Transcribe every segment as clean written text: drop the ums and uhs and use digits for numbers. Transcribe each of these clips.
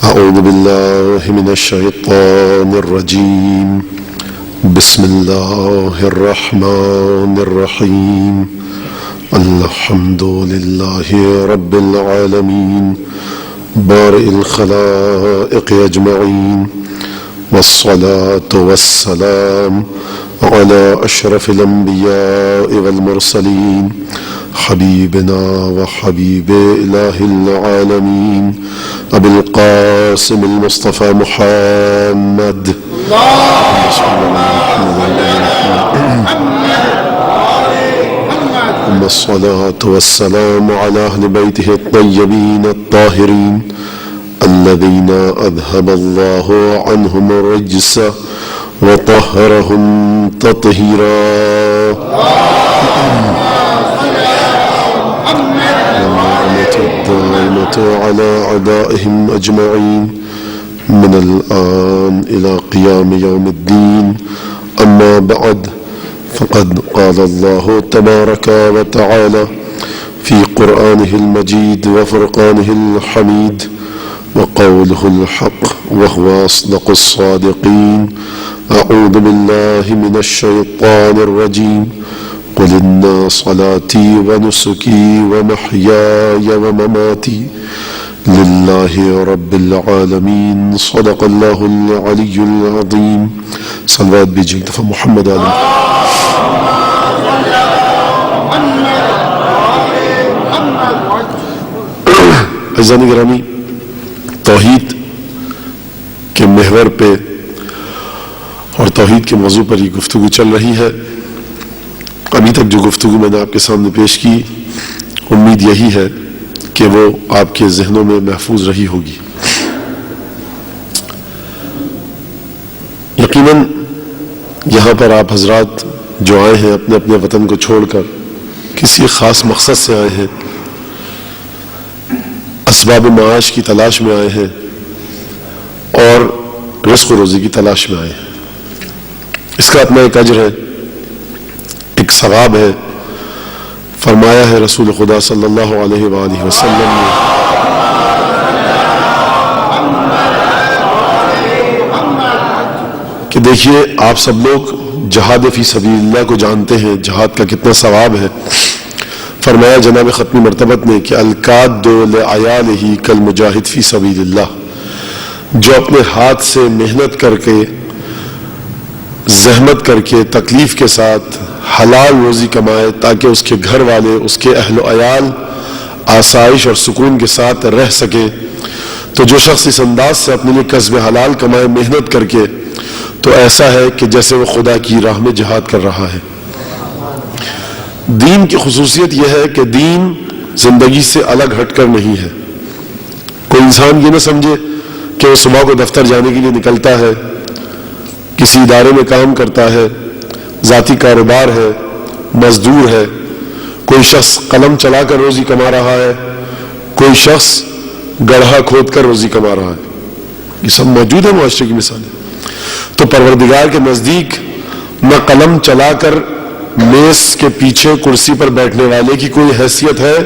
أعوذ بالله من الشيطان الرجيم. بسم الله الرحمن الرحيم. الحمد لله رب العالمين بارئ الخلائق أجمعين، والصلاة والسلام على أشرف الأنبياء والمرسلين حبيبنا وحبيب إله العالمين أبي القاسم المصطفى محمد. ثم الصلاة والسلام على أهل بيته الطيبين الطاهرين الذين أذهب الله عنهم الرجس وطهرهم تطهيرا. الدائمة على أعدائهم أجمعين من الآن إلى قيام يوم الدين. أما بعد، فقد قال الله تبارك وتعالى في قرآنه المجيد وفرقانه الحميد وقوله الحق وهو أصدق الصادقين. أعوذ بالله من الشيطان الرجيم. قل إن صلاتي ونسكي ومحياي ومماتي لله رب العالمين. صدق الله العلي العظيم. صلوات بيجي دفع محمد عليه. عزیزان گرامی، توحید کے محور پہ اور توحید کے موضوع پر یہ گفتگو چل رہی ہے. ابھی تک جو گفتگو میں نے آپ کے سامنے پیش کی، امید یہی ہے کہ وہ آپ کے ذہنوں میں محفوظ رہی ہوگی. یقیناً یہاں پر آپ حضرات جو آئے ہیں اپنے اپنے وطن کو چھوڑ کر کسی خاص مقصد سے آئے ہیں، اسباب معاش کی تلاش میں آئے ہیں اور رزق و روزی کی تلاش میں آئے ہیں. اس کا اپنا ایک اجر ہے، ایک ثواب ہے. فرمایا ہے رسول خدا صلی اللہ علیہ وآلہ وسلم نے کہ دیکھیے آپ سب لوگ جہاد فی سبیل اللہ کو جانتے ہیں، جہاد کا کتنا ثواب ہے. فرمایا جناب ختمی مرتبت نے کہ القاد لعیالہ کالمجاہد فی سبیل اللہ، جو اپنے ہاتھ سے محنت کر کے، زحمت کر کے، تکلیف کے ساتھ حلال روزی کمائے تاکہ اس کے گھر والے، اس کے اہل و عیال آسائش اور سکون کے ساتھ رہ سکیں، تو جو شخص اس انداز سے اپنے لیے کسب حلال کمائے محنت کر کے، تو ایسا ہے کہ جیسے وہ خدا کی راہ میں جہاد کر رہا ہے. دین کی خصوصیت یہ ہے کہ دین زندگی سے الگ ہٹ کر نہیں ہے. کوئی انسان یہ نہ سمجھے کہ وہ صبح کو دفتر جانے کے لیے نکلتا ہے، کسی ادارے میں کام کرتا ہے، ذاتی کاروبار ہے، مزدور ہے، کوئی شخص قلم چلا کر روزی کما رہا ہے، کوئی شخص گڑھا کھود کر روزی کما رہا ہے. یہ سب موجود ہے معاشرے کی مثالیں. تو پروردگار کے نزدیک نہ قلم چلا کر میز کے پیچھے کرسی پر بیٹھنے والے کی کوئی حیثیت ہے،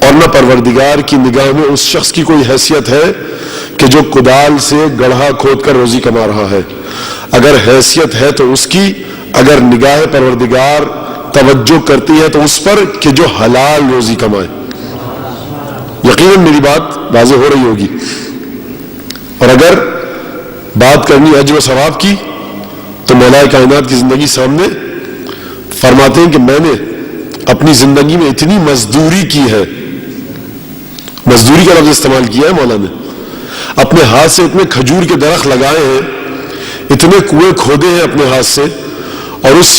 اور نہ پروردگار کی نگاہ میں اس شخص کی کوئی حیثیت ہے کہ جو کدال سے گڑھا کھود کر روزی کما رہا ہے. اگر حیثیت ہے تو اس کی، اگر نگاہ پروردگار توجہ کرتی ہے تو اس پر کہ جو حلال روزی کمائے. یقیناً میری بات واضح ہو رہی ہوگی. اور اگر بات کرنی اجر و ثواب کی تو مولا کائنات کی زندگی سامنے فرماتے ہیں کہ میں نے اپنی زندگی میں اتنی مزدوری کی ہے، مزدوری کا لفظ استعمال کیا ہے مولا نے، اپنے ہاتھ سے اتنے کھجور کے درخت لگائے ہیں، اتنے کنویں کھودے ہیں اپنے ہاتھ سے، اور اس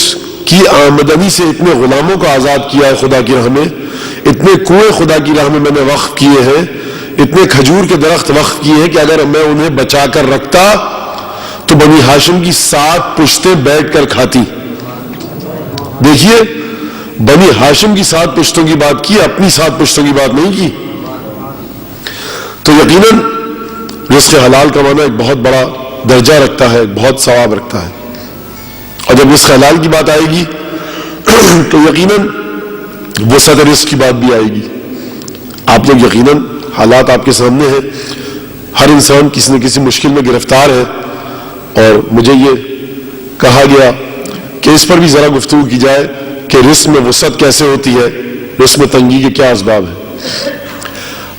کی آمدنی سے اتنے غلاموں کو آزاد کیا ہے خدا کی راہ میں، اتنے کنویں خدا کی راہ میں میں نے وقف کیے ہیں، اتنے کھجور کے درخت وقف کیے ہیں کہ اگر میں انہیں بچا کر رکھتا تو بنی ہاشم کی 7 پشتیں بیٹھ کر کھاتی. دیکھیے بنی ہاشم کی 7 پشتوں کی بات کی، اپنی 7 پشتوں کی بات نہیں کی. تو یقیناً رزق حلال کمانا ایک بہت بڑا درجہ رکھتا ہے، بہت ثواب رکھتا ہے. اور جب رزق حلال کی بات آئے گی تو یقیناً وسعت رزق کی بات بھی آئے گی. آپ لوگ یقیناً حالات آپ کے سامنے ہیں، ہر انسان کسی نہ کسی مشکل میں گرفتار ہے، اور مجھے یہ کہا گیا کہ اس پر بھی ذرا گفتگو کی جائے کہ رزق میں وسعت کیسے ہوتی ہے، رزق میں تنگی کے کیا اسباب ہیں۔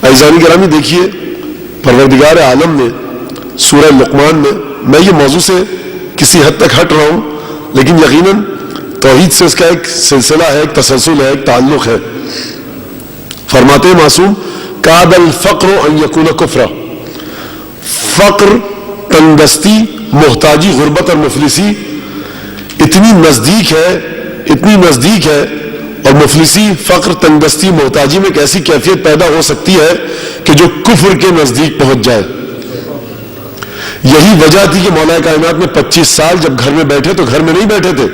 عزیزان گرامی، دیکھیے پروردگار عالم نے سورہ لقمان میں یہ موضوع سے کسی حد تک ہٹ رہا ہوں، لیکن یقیناً توحید سے اس کا ایک سلسلہ ہے، ایک تسلسل ہے، ایک تعلق ہے۔ فرماتے ہیں معصوم، کاد الفقر ان یکون کفرا، فقر، تنگدستی، محتاجی، غربت اور مفلسی اتنی نزدیک ہے، اور مفلسی، فقر، تنگدستی، محتاجی میں ایک ایسی کیفیت پیدا ہو سکتی ہے کہ جو کفر کے نزدیک پہنچ جائے۔ یہی وجہ تھی کہ مولا کائنات میں 25 سال جب گھر میں بیٹھے تو گھر میں نہیں بیٹھے تھے۔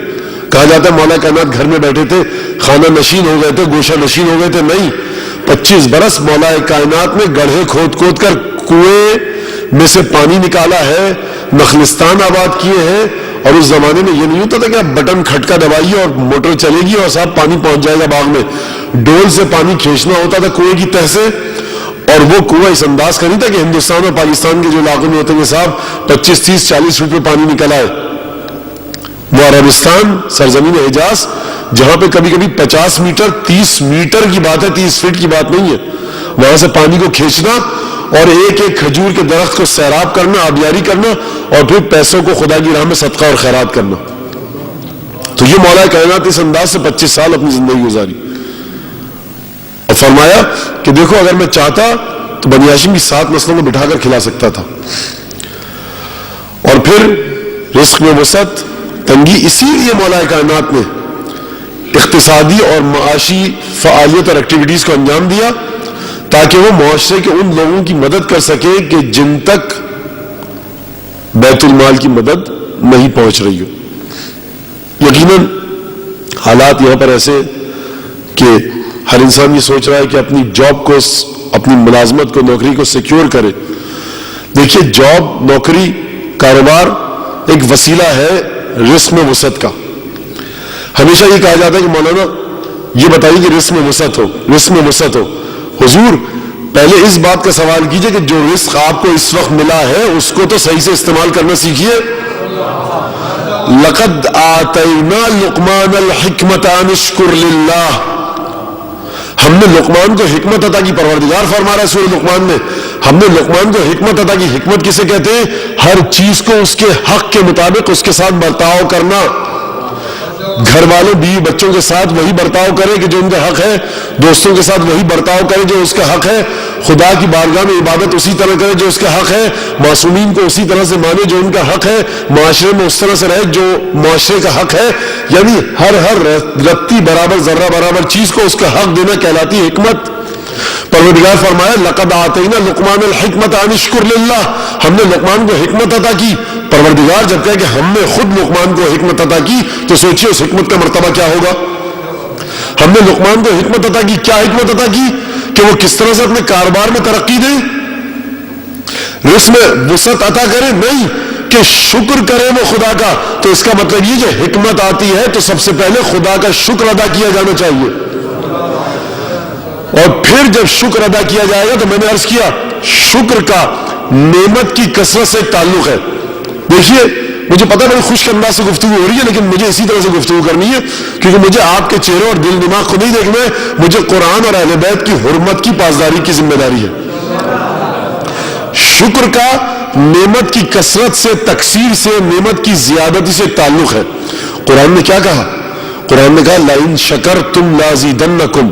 کہا جاتا ہے مولا کائنات گھر میں بیٹھے تھے، خانہ نشین ہو گئے تھے، گوشہ نشین ہو گئے تھے، نہیں، 25 برس مولا کائنات میں گڑھے کھود کھود کر کنویں میں سے پانی نکالا ہے، نخلستان آباد کیے ہیں، اور اس زمانے میں یہ نہیں ہوتا تھا کہ آپ بٹن کھٹکا دبائیے اور موٹر چلے گی اور صاحب پانی پہنچ جائے گا باغ میں۔ ڈول سے پانی کھینچنا ہوتا تھا کنویں کی تہ سے، اور وہ کنواں اس انداز کا نہیں تھا کہ ہندوستان اور پاکستان کے جو علاقوں میں ہوتے ہیں صاحب 25 30 40 فٹ پہ پانی نکل آئے۔ وہ عربستان، سرزمین حجاز، جہاں پہ کبھی کبھی 50 میٹر 30 میٹر کی بات ہے، 30 فٹ کی بات نہیں ہے، وہاں سے پانی کو کھینچنا اور ایک ایک کھجور کے درخت کو سیراب کرنا، آبیاری کرنا، اور پھر پیسوں کو خدا کی راہ میں صدقہ اور خیرات کرنا۔ تو یہ مولا کائنات اس انداز سے 25 سال اپنی زندگی گزاری، اور فرمایا کہ دیکھو اگر میں چاہتا تو بنی ہاشم کی 7 نسلوں کو بٹھا کر کھلا سکتا تھا۔ اور پھر رزق میں وسعت، تنگی، اسی لیے مولا کائنات نے اقتصادی اور معاشی فعالیت اور ایکٹیویٹیز کو انجام دیا تاکہ وہ معاشرے کے ان لوگوں کی مدد کر سکے کہ جن تک بیت المال کی مدد نہیں پہنچ رہی ہو۔ یقیناً حالات یہاں پر ایسے کہ ہر انسان یہ سوچ رہا ہے کہ اپنی جاب کو، اپنی ملازمت کو، نوکری کو سیکیور کرے۔ دیکھیے جاب، نوکری، کاروبار ایک وسیلہ ہے رزق میں وسعت کا۔ ہمیشہ یہ کہا جاتا ہے کہ مولانا یہ بتائیے کہ رزق میں وسعت ہو، رزق میں وسعت ہو۔ حضور پہلے اس بات کا سوال کیجئے کہ جو رزق آپ کو اس وقت ملا ہے اس کو تو صحیح سے استعمال کرنا سیکھیے۔ لقد آتینا لقمان الحکمت ان اشکر للہ، ہم نے لقمان کو حکمت عطا کی، پروردگار فرما رہا ہے سورہ لقمان میں، ہم نے لقمان کو حکمت عطا کی۔ حکمت کسے کہتے ہیں؟ ہر چیز کو اس کے حق کے مطابق اس کے ساتھ برتاؤ کرنا۔ گھر والوں، بیوی بچوں کے ساتھ وہی برتاؤ کرے کہ جو ان کا حق ہے، دوستوں کے ساتھ وہی برتاؤ کرے جو اس کا حق ہے، خدا کی بارگاہ میں عبادت اسی طرح کرے جو اس کا حق ہے، معصومین کو اسی طرح سے مانے جو ان کا حق ہے، معاشرے میں اس طرح سے رہے جو معاشرے کا حق ہے۔ یعنی ہر رتی برابر، ذرہ برابر چیز کو اس کا حق دینا کہلاتی ہے حکمت۔ پروردگار فرمایا لقد آتینا لقمان الحکمت ان اشکر للہ، ہم نے لقمان کو حکمت عطا کی۔ پروردگار جب کہے کہ ہم نے خود لقمان کو حکمت عطا کی تو سوچئے اس حکمت کا مرتبہ کیا ہوگا۔ ہم نے لقمان کو حکمت عطا کی، کیا حکمت عطا کی؟ کہ وہ کس طرح سے اپنے کاروبار میں ترقی دے، رزق میں وسعت عطا کرے، نہیں کہ شکر کرے وہ خدا کا۔ تو اس کا مطلب یہ کہ حکمت آتی ہے تو سب سے پہلے خدا کا شکر ادا کیا جانا چاہیے، اور پھر جب شکر ادا کیا جائے گا تو میں نے عرض کیا شکر کا نعمت کی کثرت سے تعلق ہے۔ دیکھیے مجھے پتا بڑی خوش انداز سے گفتگو ہو رہی ہے، لیکن مجھے اسی طرح سے گفتگو کرنی ہے کیونکہ مجھے آپ کے چہروں اور دل دماغ کو نہیں دیکھنا ہے، مجھے قرآن اور اہل بیت کی حرمت کی پاسداری کی ذمہ داری ہے۔ شکر کا نعمت کی کثرت سے، تکثیر سے، نعمت کی زیادتی سے تعلق ہے۔ قرآن نے کیا کہا؟ قرآن نے کہا لَإِن شَكَرْتُمْ لَأَزِيدَنَّكُمْ،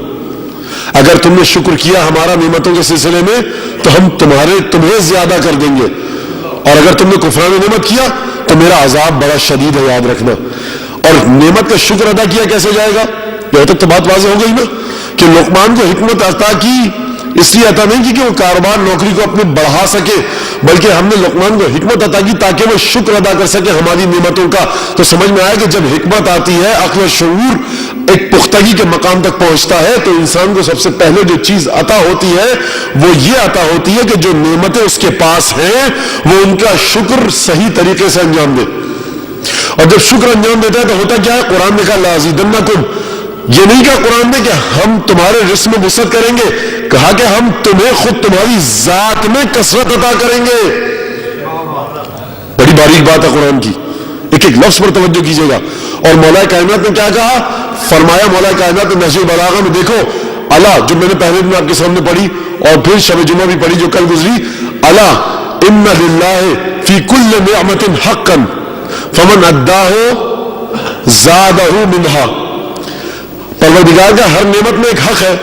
اگر تم نے شکر کیا ہمارا نعمتوں کے سلسلے میں تو ہم تمہیں زیادہ کر دیں گے، اور اگر تم نے کفران نعمت کیا تو میرا عذاب بڑا شدید ہے، یاد رکھنا۔ اور نعمت کا شکر ادا کیا کیسے جائے گا؟ یہاں تک تو بات واضح ہو گئی نا کہ لقمان کو حکمت عطا کی، اس لیے عطا نہیں کی کہ وہ کاروبار نوکری کو اپنے بڑھا سکے، بلکہ ہم نے لقمان کو حکمت عطا کی تاکہ وہ شکر ادا کر سکے ہماری نعمتوں کا۔ تو سمجھ میں آیا کہ جب حکمت آتی ہے، عقل و شعور ایک پختگی کے مقام تک پہنچتا ہے، تو انسان کو سب سے پہلے جو چیز عطا ہوتی ہے وہ یہ عطا ہوتی ہے کہ جو نعمتیں اس کے پاس ہیں وہ ان کا شکر صحیح طریقے سے انجام دے۔ اور جب شکر انجام دیتا ہے تو ہوتا کیا ہے؟ قرآن نے کہا لَأَزِيدَنَّكُمْ، یہ نہیں کہا قرآن نے کہ ہم تمہارے رزق میں وسعت کریں گے، کہا کہ ہم تمہیں خود تمہاری ذات میں کثرت عطا کریں گے۔ بڑی باریک بات ہے قرآن کی، ایک ایک لفظ پر توجہ کیجیے گا۔ اور مولا کائنات نے کیا کہا؟ فرمایا مولا کائنات نے نہج البلاغہ میں، دیکھو اللہ، جو میں نے پہلے دن آپ کے سامنے پڑھی اور پھر شب جمعہ بھی پڑھی جو کل گزری، اللہ ان للہ فی کل نعمت حقا فمن اداہ زادہ منہا، پروردگار کا ہر نعمت میں ایک حق ہے،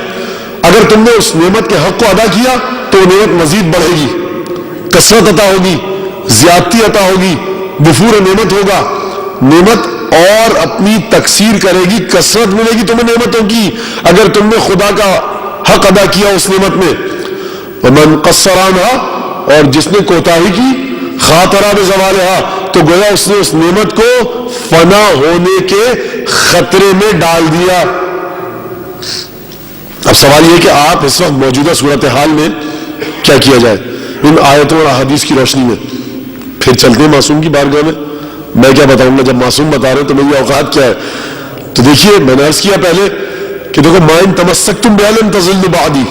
اگر تم نے اس نعمت کے حق کو ادا کیا تو وہ نعمت مزید بڑھے گی، کثرت عطا ہوگی، زیادتی عطا ہوگی، وفور نعمت ہوگا، نعمت اور اپنی تکثیر کرے گی، کثرت ملے گی تمہیں نعمتوں کی اگر تم نے خدا کا حق ادا کیا اس نعمت میں۔ ومن قصر عنها، اور جس نے کوتاہی کی، خاطرہ بزوالہا، تو گویا اس نے اس نعمت کو فنا ہونے کے خطرے میں ڈال دیا۔ اب سوال یہ کہ آپ اس وقت موجودہ صورتحال میں کیا کیا جائے ان آیتوں اور احادیث کی روشنی میں؟ پھر چلتے ہیں معصوم کی بارگاہ میں کیا بتاؤں گا؟ جب معصوم بتا رہے تو میری اوقات کیا ہے؟ تو دیکھیے، میں نے عرض کیا پہلے کہ دیکھو ما ان تمسکتم بها لن تضلوا بعدی،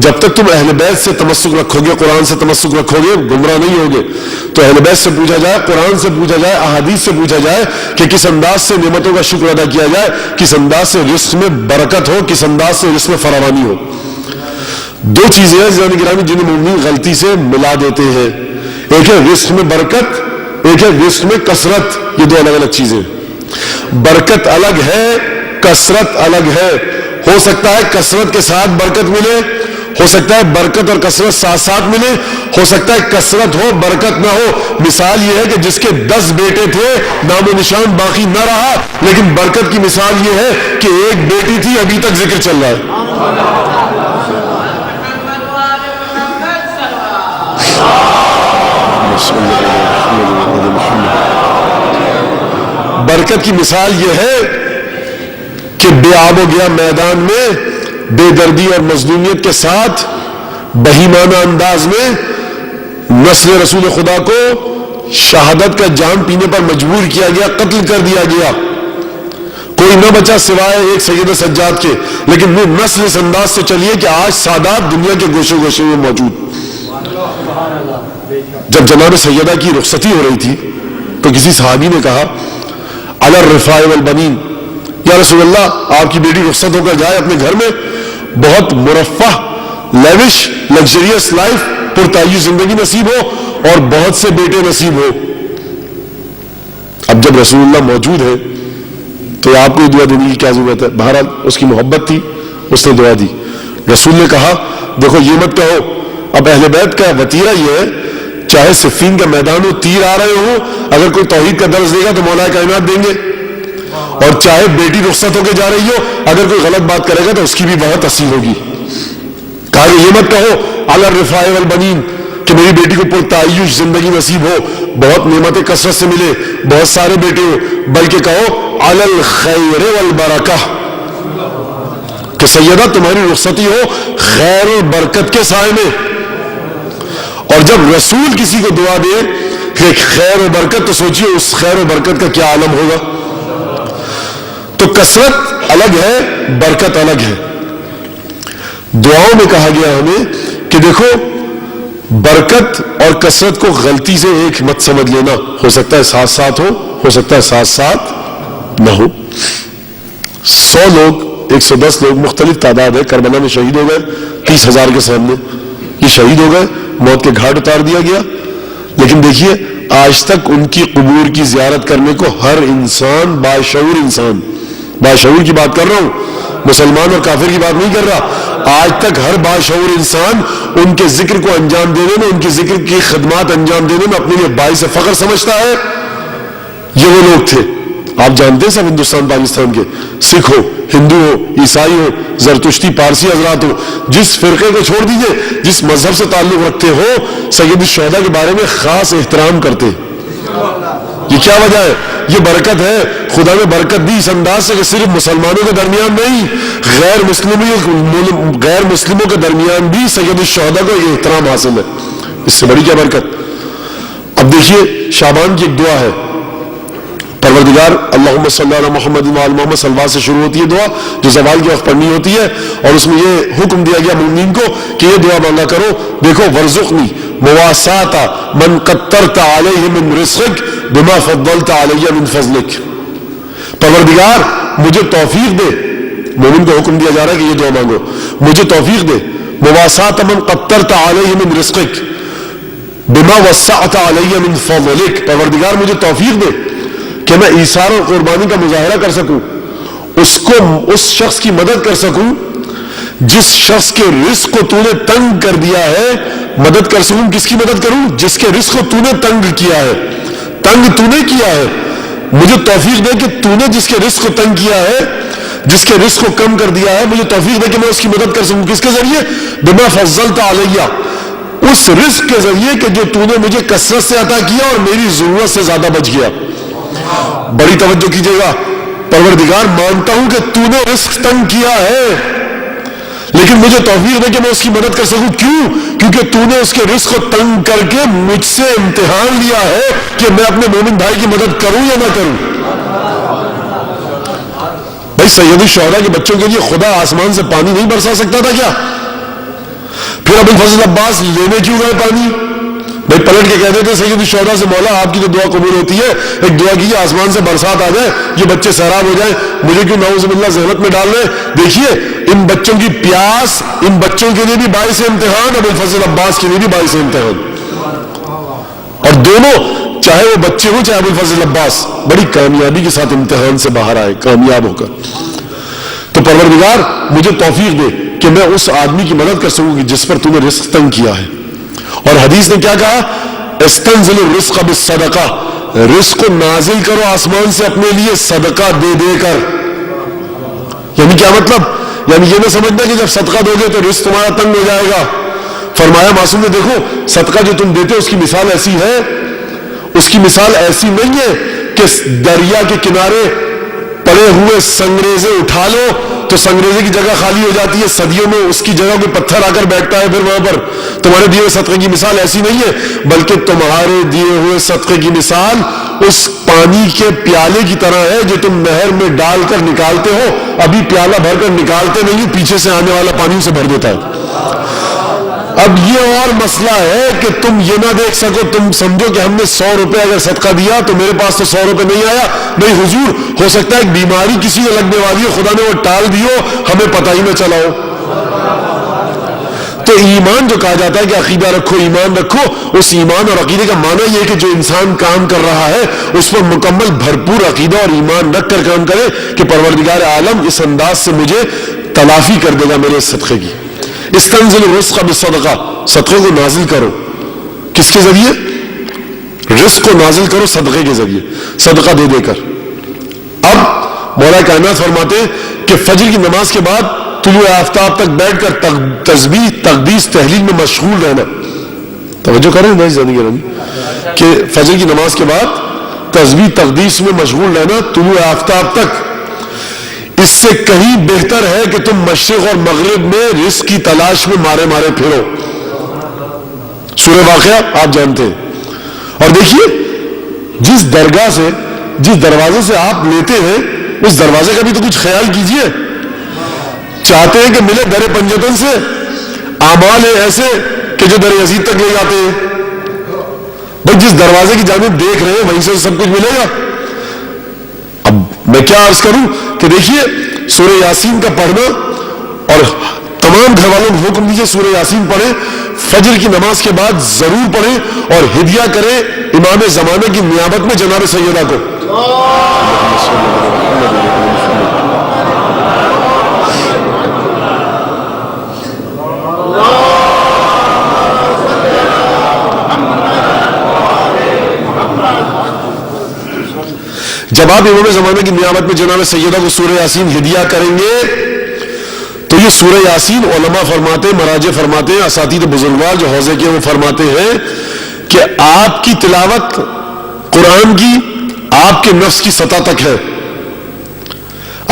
جب تک تم اہل بیت سے تمسک رکھو گے، قرآن سے تمسک رکھو گے، گمراہ نہیں ہوگے۔ تو اہل بیت سے پوچھا جائے، قرآن سے پوچھا جائے، احادیث سے پوچھا جائے کہ کس انداز سے نعمتوں کا شکر ادا کیا جائے، کس انداز سے رزق میں برکت ہو، کس انداز سے رزق میں فراوانی ہو۔ دو چیزیں ہیں عزیزان گرامی جنہیں مومن غلطی سے ملا دیتے ہیں، ایک ہے رزق میں برکت، ایک ہے رزق میں کثرت۔ یہ دو الگ الگ چیزیں، برکت الگ ہے، کثرت الگ ہے۔ ہو سکتا ہے کثرت کے ساتھ برکت ملے، ہو سکتا ہے برکت اور کثرت ساتھ ساتھ ملے، ہو سکتا ہے کثرت ہو برکت نہ ہو۔ مثال یہ ہے کہ جس کے 10 بیٹے تھے، نام و نشان باقی نہ رہا، لیکن برکت کی مثال یہ ہے کہ ایک بیٹی تھی، ابھی تک ذکر چل رہا ہے۔ برکت کی مثال یہ ہے کہ بے آب و گیا میدان میں بے دردی اور مظلومیت کے ساتھ بہیمانہ انداز میں نسل رسول خدا کو شہادت کا جام پینے پر مجبور کیا گیا، قتل کر دیا گیا، کوئی نہ بچا سوائے ایک سید سجاد کے۔ لیکن وہ نسل اس انداز سے چلیے کہ آج سادات دنیا کے گوشے گوشے میں موجود۔ جب جناب سیدہ کی رخصتی ہو رہی تھی تو کسی صحابی نے کہا علی الرفاع والبنین، یا رسول اللہ آپ کی بیٹی رخصت ہو کر جائے اپنے گھر میں، بہت مرفہ، لیوش، لگژریس لائف، پرتعیش زندگی نصیب ہو اور بہت سے بیٹے نصیب ہو۔ اب جب رسول اللہ موجود ہے تو آپ کو دعا دینے کی کیا ضرورت ہے؟ بہرحال اس کی محبت تھی، اس نے دعا دی۔ رسول نے کہا دیکھو یہ مت کہو، اب اہل بیت کا وتیرہ یہ ہے، چاہے صفین کا میدان ہو، تیر آ رہے ہو، اگر کوئی توحید کا درس دے گا تو مولا کائنات دیں گے، اور چاہے بیٹی رخصت ہو کے جا رہی ہو، اگر کوئی غلط بات کرے گا تو اس کی بھی بہت ہنسی ہوگی۔ کہا کہ یہ مت کہو علی الرفاع والبنین کہ میری بیٹی کو پرتعیش زندگی نصیب ہو، بہت نعمتیں کثرت سے ملے، بہت سارے بیٹے ہو، بلکہ کہو علی الخیر والبرکہ کہ سیدہ تمہاری رخصتی ہو خیر و برکت کے سائے میں۔ اور جب رسول کسی کو دعا دے کہ خیر و برکت، تو سوچیے اس خیر و برکت کا کیا عالم ہوگا۔ تو کثرت الگ ہے، برکت الگ ہے۔ دعاؤں میں کہا گیا ہمیں کہ دیکھو برکت اور کثرت کو غلطی سے ایک مت سمجھ لینا، ہو سکتا ہے ساتھ ساتھ ہو سکتا ہے ساتھ ساتھ نہ ہو۔ 100 لوگ، 110 لوگ، مختلف تعداد ہے، کربلا میں شہید ہو گئے 30,000 کے سامنے، یہ شہید ہو گئے، موت کے گھاٹ اتار دیا گیا۔ لیکن دیکھیے آج تک ان کی قبور کی زیارت کرنے کو ہر انسان، باشعور کی بات کر رہا ہوں، مسلمان اور کافر کی بات نہیں کر رہا، آج تک ہر باشعور انسان ان کے ذکر کو انجام دینے میں، ان کے ذکر کی خدمات انجام دینے میں اپنے لیے باعث فخر سمجھتا ہے۔ یہ وہ لوگ تھے، آپ جانتے ہیں سب ہندوستان پاکستان کے، سکھ ہو، ہندو ہو، عیسائی ہو، زرتشتی، پارسی حضرات ہو، جس فرقے کو چھوڑ دیجئے، جس مذہب سے تعلق رکھتے ہو، سید الشہداء کے بارے میں خاص احترام کرتے۔ یہ کیا وجہ ہے؟ یہ برکت ہے، خدا نے برکت دی اس انداز سے کہ صرف مسلمانوں کے درمیان نہیں، غیر مسلموں کے درمیان بھی سید الشہداء کو یہ احترام حاصل ہے۔ اس سے بڑی کیا برکت؟ اب دیکھیے شعبان کی ایک دعا ہے، پروردگار اللہم صلی علی محمد وعلی محمد صلوات سے شروع ہوتی ہے دعا جو زوال کے وقت پڑھنی ہوتی ہے، اور اس میں یہ حکم دیا گیا مومنین کو کہ یہ دعا مانگا کرو، دیکھو ورزقنی مواسات من قطرت علیہ من رزقک بما فضلت علیہ من فضلک، پروردگار مجھے توفیق دے، مومن کو حکم دیا جا رہا ہے کہ یہ دعا مانگو، مجھے توفیق دے مواسات من قطرت علیہ من رزقک بما وسعت علیہ من فضلک، پروردگار مجھے توفیق دے کہ میں ایثار اور قربانی کا مظاہرہ کر سکوں، اس شخص کی مدد کر سکوں جس شخص کے رزق کو تو نے تنگ کر دیا ہے، مدد کر سکوں، کس کی مدد کروں؟ جس کے رزق کو تو نے تنگ کیا ہے، تنگ تو نے کیا ہے، مجھے توفیق دے کہ تو نے جس کے رزق کو تنگ کیا ہے، جس کے رزق کو کم کر دیا ہے، مجھے توفیق دے کہ میں اس کی مدد کر سکوں، کس کے ذریعے؟ بما فضلت علیہ، اس رزق کے ذریعے کہ جو تو نے مجھے کثرت سے عطا کیا اور میری ضرورت سے زیادہ بچ گیا۔ بڑی توجہ کیجئے گا، پروردگار مانتا ہوں کہ تو نے رزق تنگ کیا ہے، لیکن مجھے توفیق دے کہ میں اس کی مدد کر سکوں، کیوں؟ کیونکہ تو نے اس کے رزق کو تنگ کر کے مجھ سے امتحان لیا ہے کہ میں اپنے مومن بھائی کی مدد کروں یا نہ کروں۔ بھائی سید الشہداء کے بچوں کے لیے خدا آسمان سے پانی نہیں برسا سکتا تھا کیا؟ پھر ابو الفضل عباس لینے کیوں گئے پانی؟ بھائی پلٹ کے کہتے تھے سید الشہداء سے، مولا آپ کی تو دعا قبول ہوتی ہے، ایک دعا کیجیے آسمان سے برسات آ جائے، یہ بچے سیراب ہو جائیں، مجھے کیوں نعوذ باللہ زحمت میں ڈال رہے؟ دیکھیے ان بچوں کی پیاس ان بچوں کے لیے بھی باعث امتحان، ابو الفضل عباس کے لیے بھی باعث امتحان، اور دونوں چاہے وہ بچے ہوں چاہے ابو الفضل عباس بڑی کامیابی کے ساتھ امتحان سے باہر آئے کامیاب ہو کر۔ تو پروردگار مجھے توفیق دے کہ میں اس آدمی کی مدد کر سکوں جس پر تو نے رزق تنگ کیا ہے۔ اور حدیث نے کیا کہا؟ استنزل الرزق بالصدقہ، رزق کو نازل کرو آسمان سے اپنے لیے صدقہ دے دے کر۔ یعنی کیا مطلب؟ یعنی یہ نہ سمجھنا کہ جب صدقہ دو گے تو رزق تمہارا تنگ ہو جائے گا۔ فرمایا معصوم نے دیکھو صدقہ جو تم دیتے اس کی مثال ایسی ہے، اس کی مثال ایسی نہیں ہے کہ دریا کے کنارے پڑے ہوئے سنگریزے اٹھا لو تو سنگریزے کی جگہ خالی ہو جاتی ہے، صدیوں میں اس کی جگہ کوئی پتھر آ کر بیٹھتا ہے پھر وہاں پر۔ تمہارے دیے ہوئے صدقے کی مثال ایسی نہیں ہے، بلکہ تمہارے دیے ہوئے صدقے کی مثال اس پانی کے پیالے کی طرح ہے جو تم نہر میں ڈال کر نکالتے ہو، ابھی پیالہ بھر کر نکالتے نہیں، پیچھے سے آنے والا پانی اسے بھر دیتا ہے۔ اب یہ اور مسئلہ ہے کہ تم یہ نہ دیکھ سکو، تم سمجھو کہ ہم نے 100 روپے اگر صدقہ دیا تو میرے پاس تو 100 روپے نہیں آیا، نہیں حضور، ہو سکتا ہے ایک بیماری کسی کو لگنے والی ہو، خدا نے وہ ٹال دی ہو، ہمیں پتہ ہی نہ چلا ہو۔ تو ایمان جو کہا جاتا ہے کہ عقیدہ رکھو، ایمان رکھو، اس ایمان اور عقیدے کا معنی یہ ہے کہ جو انسان کام کر رہا ہے اس پر مکمل بھرپور عقیدہ اور ایمان رکھ کر کام کرے کہ پروردگار عالم اس انداز سے مجھے تلافی کر دے گا میرے صدقے کی۔ استنزل الرزق بالصدقہ، صدقے کو نازل کرو، کس کے ذریعے؟ رزق کو نازل کرو صدقے کے ذریعے، صدقہ دے دے کر۔ اب مولا کائنات فرماتے ہیں کہ فجر کی نماز کے بعد طلوع آفتاب تک بیٹھ کر تسبیح تقدیس تحلیل میں مشغول رہنا۔ توجہ کریں بھائی زندگی رہنی کہ فجر کی نماز کے بعد تسبیح تقدیس میں مشغول رہنا طلوع آفتاب تک، اس سے کہیں بہتر ہے کہ تم مشرق اور مغرب میں رزق کی تلاش میں مارے مارے پھرو۔ سورہ واقعہ آپ جانتے ہیں۔ اور دیکھیے جس درگاہ سے جس دروازے سے آپ لیتے ہیں اس دروازے کا بھی تو کچھ خیال کیجئے۔ چاہتے ہیں کہ ملے در پنجتن سے، اعمال ہیں ایسے کہ جو در یزید تک لے جاتے ہیں۔ بھائی جس دروازے کی جانب دیکھ رہے ہیں وہیں سے سب کچھ ملے گا۔ اب میں کیا عرض کروں کہ دیکھیے سورہ یاسین کا پڑھنا، اور تمام گھر والوں کو حکم دیجیے سورہ یاسین پڑھیں، فجر کی نماز کے بعد ضرور پڑھیں اور ہدیہ کریں امام زمانہ کی نیابت میں جناب سیدہ کو۔ جب آپ امام زمانہ کی نیابت میں جناب سیدہ کو سورہ یاسین ہدیہ کریں گے تو یہ سورہ یاسین علماء فرماتے ہیں، مراجع فرماتے ہیں، اساتید بزرگوار جو حوزے کے وہ فرماتے ہیں کہ آپ کی تلاوت قرآن کی آپ کے نفس کی سطح تک ہے،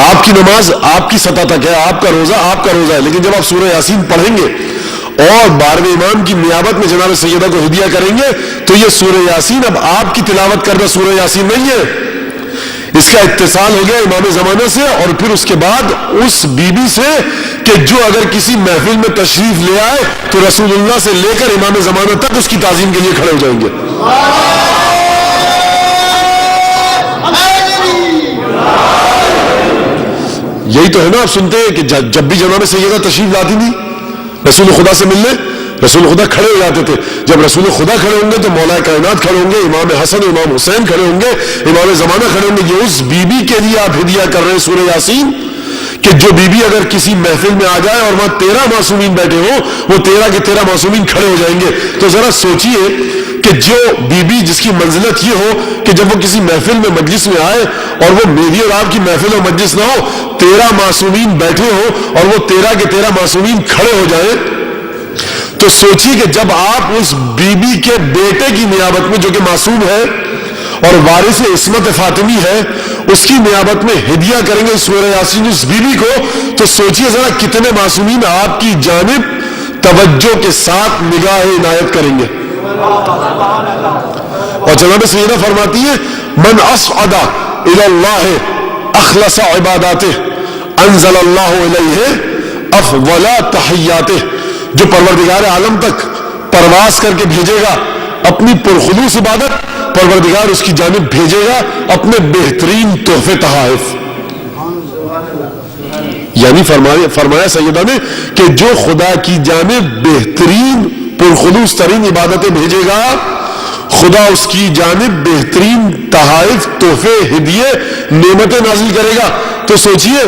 آپ کی نماز آپ کی سطح تک ہے، آپ کا روزہ ہے، لیکن جب آپ سورہ یاسین پڑھیں گے اور 12ویں امام کی نیابت میں جناب سیدہ کو ہدیہ کریں گے تو یہ سورہ یاسین اب آپ کی تلاوت کرنا سورہ یاسین نہیں ہے، اس کا اتصال ہو گیا امام زمانہ سے، اور پھر اس کے بعد اس بی بی سے کہ جو اگر کسی محفل میں تشریف لے آئے تو رسول اللہ سے لے کر امام زمانہ تک اس کی تعظیم کے لیے کھڑے ہو جائیں گے۔ یہی تو ہے نا، آپ سنتے ہیں کہ جب بھی جناب سیدہ تشریف لاتی تھی رسول خدا سے ملنے، رسول خدا کھڑے ہو جاتے تھے۔ جب رسول خدا کھڑے ہوں گے تو مولا کائنات کھڑے ہوں گے، امام حسن امام حسین کھڑے ہوں گے، امام زمانہ کھڑے ہوں گے۔ یہ اس بی بی کے لیے آپ ہدیہ کر رہے ہیں سورہ یاسین، کہ جو بی بی اگر کسی محفل میں آ جائے اور وہاں 13 معصومین بیٹھے ہوں، وہ 13 کے 13 معصومین کھڑے ہو جائیں گے۔ تو ذرا سوچئے کہ جو بی بی جس کی منزلت یہ ہو کہ جب وہ کسی محفل میں مجلس میں آئے اور وہ میری اور آپ کی محفل اور مجلس نہ ہو، 13 معصومین بیٹھے ہوں اور وہ 13 کے 13 معصومین کھڑے ہو جائیں، تو سوچیے کہ جب آپ اس بی بی کے بیٹے کی نیابت میں جو کہ معصوم ہے اور وارث عصمت فاطمی ہے، اس کی نیابت میں ہدیہ کریں گے سورہ یاسین اس بی بی کو، تو سوچیے ذرا کتنے معصومین آپ کی جانب توجہ کے ساتھ نگاہ عنایت کریں گے۔ اور جناب سیدہ فرماتی ہے من اصعد الی اللہ اخلص عباداتہ انزل اللہ الیہ افضل تحیاتہ، جو پروردگار عالم تک پرواز کر کے بھیجے گا اپنی پرخلوص عبادت، پروردگار اس کی جانب بھیجے گا اپنے بہترین تحفے تحائف۔ یعنی فرمایا سیدہ نے کہ جو خدا کی جانب بہترین پرخلوص ترین عبادتیں بھیجے گا، خدا اس کی جانب بہترین تحائف، تحفے، ہدیے، نعمتیں نازل کرے گا۔ تو سوچئے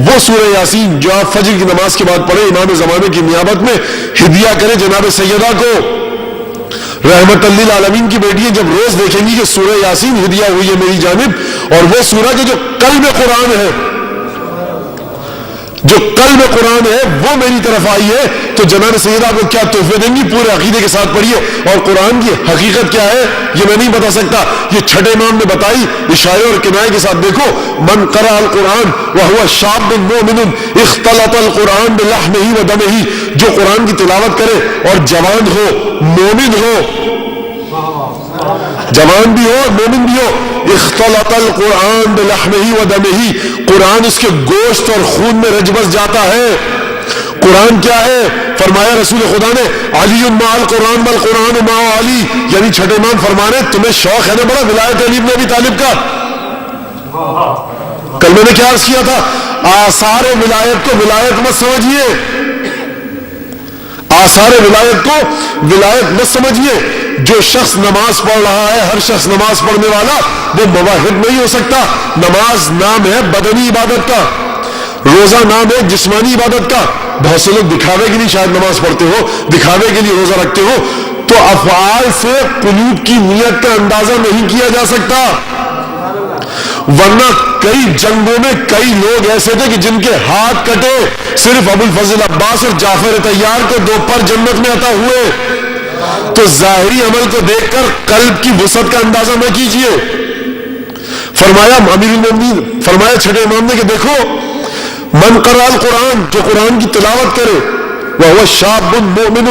وہ سورہ یاسین جو آپ فجر کی نماز کے بعد پڑھے، امام زمانے کی نیابت میں ہدیہ کرے جناب سیدہ کو، رحمت للعالمین کی بیٹیاں جب روز دیکھیں گی کہ سورہ یاسین ہدیہ ہوئی ہے میری جانب، اور وہ سورہ کے جو قلب قرآن ہے، جو قلب قرآن ہے وہ میری طرف آئی ہے، تو جناب سیدہ کو کیا تحفے دیں گی؟ پورے عقیدے کے ساتھ پڑھیے۔ اور قرآن کی حقیقت کیا ہے یہ میں نہیں بتا سکتا، یہ چھٹے امام نے بتائی اشارے اور کنائے کے ساتھ۔ دیکھو من قرأ القرآن وهو شاب مؤمن اختلط القرآن بلحمه ودمه، جو قرآن کی تلاوت کرے اور جوان ہو، مومن ہو، جوان بھی ہو مومن بھی ہو، اختلط القرآن بلحمه ودمه، قرآن اس کے گوشت اور خون میں رچ بس جاتا ہے۔ قرآن کیا ہے؟ فرمایا رسول خدا نے علی مع القرآن والقرآن مع علی، یعنی چھٹے امام فرما رہے تمہیں شوق ہے نا بڑا ولایت علی بن ابی طالب کا؟ کل میں نے کیا عرض کیا تھا؟ آثار ولایت کو ولایت مت سمجھیے، آثار ولایت کو ولایت مت سمجھیے۔ جو شخص نماز پڑھ رہا ہے، ہر شخص نماز پڑھنے والا وہ موحد نہیں ہو سکتا۔ نماز نام ہے بدنی عبادت کا، روزہ نام ہے جسمانی عبادت کا۔ بہت سے لوگ دکھاوے کے لیے شاید نماز پڑھتے ہو، دکھاوے کے لیے روزہ رکھتے ہو، تو افعال سے قلوب کی نیت کا اندازہ نہیں کیا جا سکتا۔ ورنہ کئی جنگوں میں کئی لوگ ایسے تھے کہ جن کے ہاتھ کٹے، صرف ابو الفضل عباس اور جعفر طیار کو 2 پر جنت میں عطا ہوئے۔ تو ظاہری عمل کو دیکھ کر قلب کی وسعت کا اندازہ نہ کیجیے۔ فرمایا امیر المومنین، فرمایا چھٹے امام نے کہ دیکھو من قرأ القرآن، جو قرآن کی تلاوت کرے، وهو شاب مؤمن،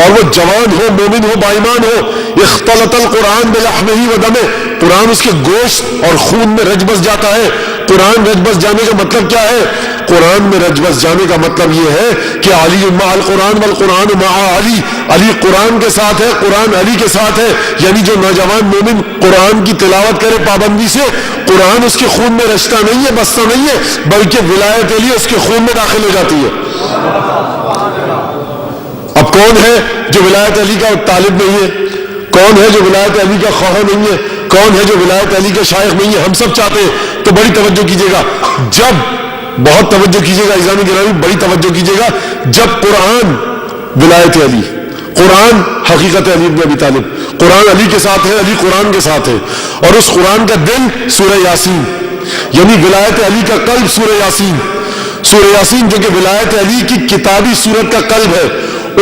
اور وہ جوان ہو، مومن ہو، بائیمان ہو، اختلط القرآن بلحمه ودمه، قرآن اس کے گوشت اور خون میں رچ بس جاتا ہے۔ قرآن رچ بس جانے کا مطلب کیا ہے؟ قرآن میں رچ بس جانے کا مطلب یہ ہے کہ علی مع القرآن والقرآن مع علی، علی قرآن کے ساتھ ہے، قرآن علی کے ساتھ ہے۔ یعنی جو نوجوان مومن قرآن کی تلاوت کرے پابندی سے، قرآن اس کے خون میں رچتا نہیں ہے، بستا نہیں ہے، بلکہ ولایت علی اس کے خون میں داخل ہو جاتی ہے۔ اب کون ہے جو ولایت علی کا طالب نہیں ہے؟ کون ہے جو ولایت علی کا خواہاں نہیں ہے؟ کون ہے جو ولایت علی کا شائخ نہیں ہے؟ ہم سب چاہتے ہیں۔ تو بڑی توجہ کیجیے گا، جب بہت توجہ کیجیے گا عزیزان گرامی، بڑی توجہ کیجیے گا، جب قرآن ولایت علی، قرآن حقیقت علی بن ابی طالب، قرآن علی کے ساتھ ہے، علی قرآن کے ساتھ ہے، اور اس قرآن کا دل سورہ یاسین، یعنی ولایت علی کا قلب سورہ یاسین، سورہ یاسین جو کہ ولایت علی کی کتابی صورت کا قلب ہے،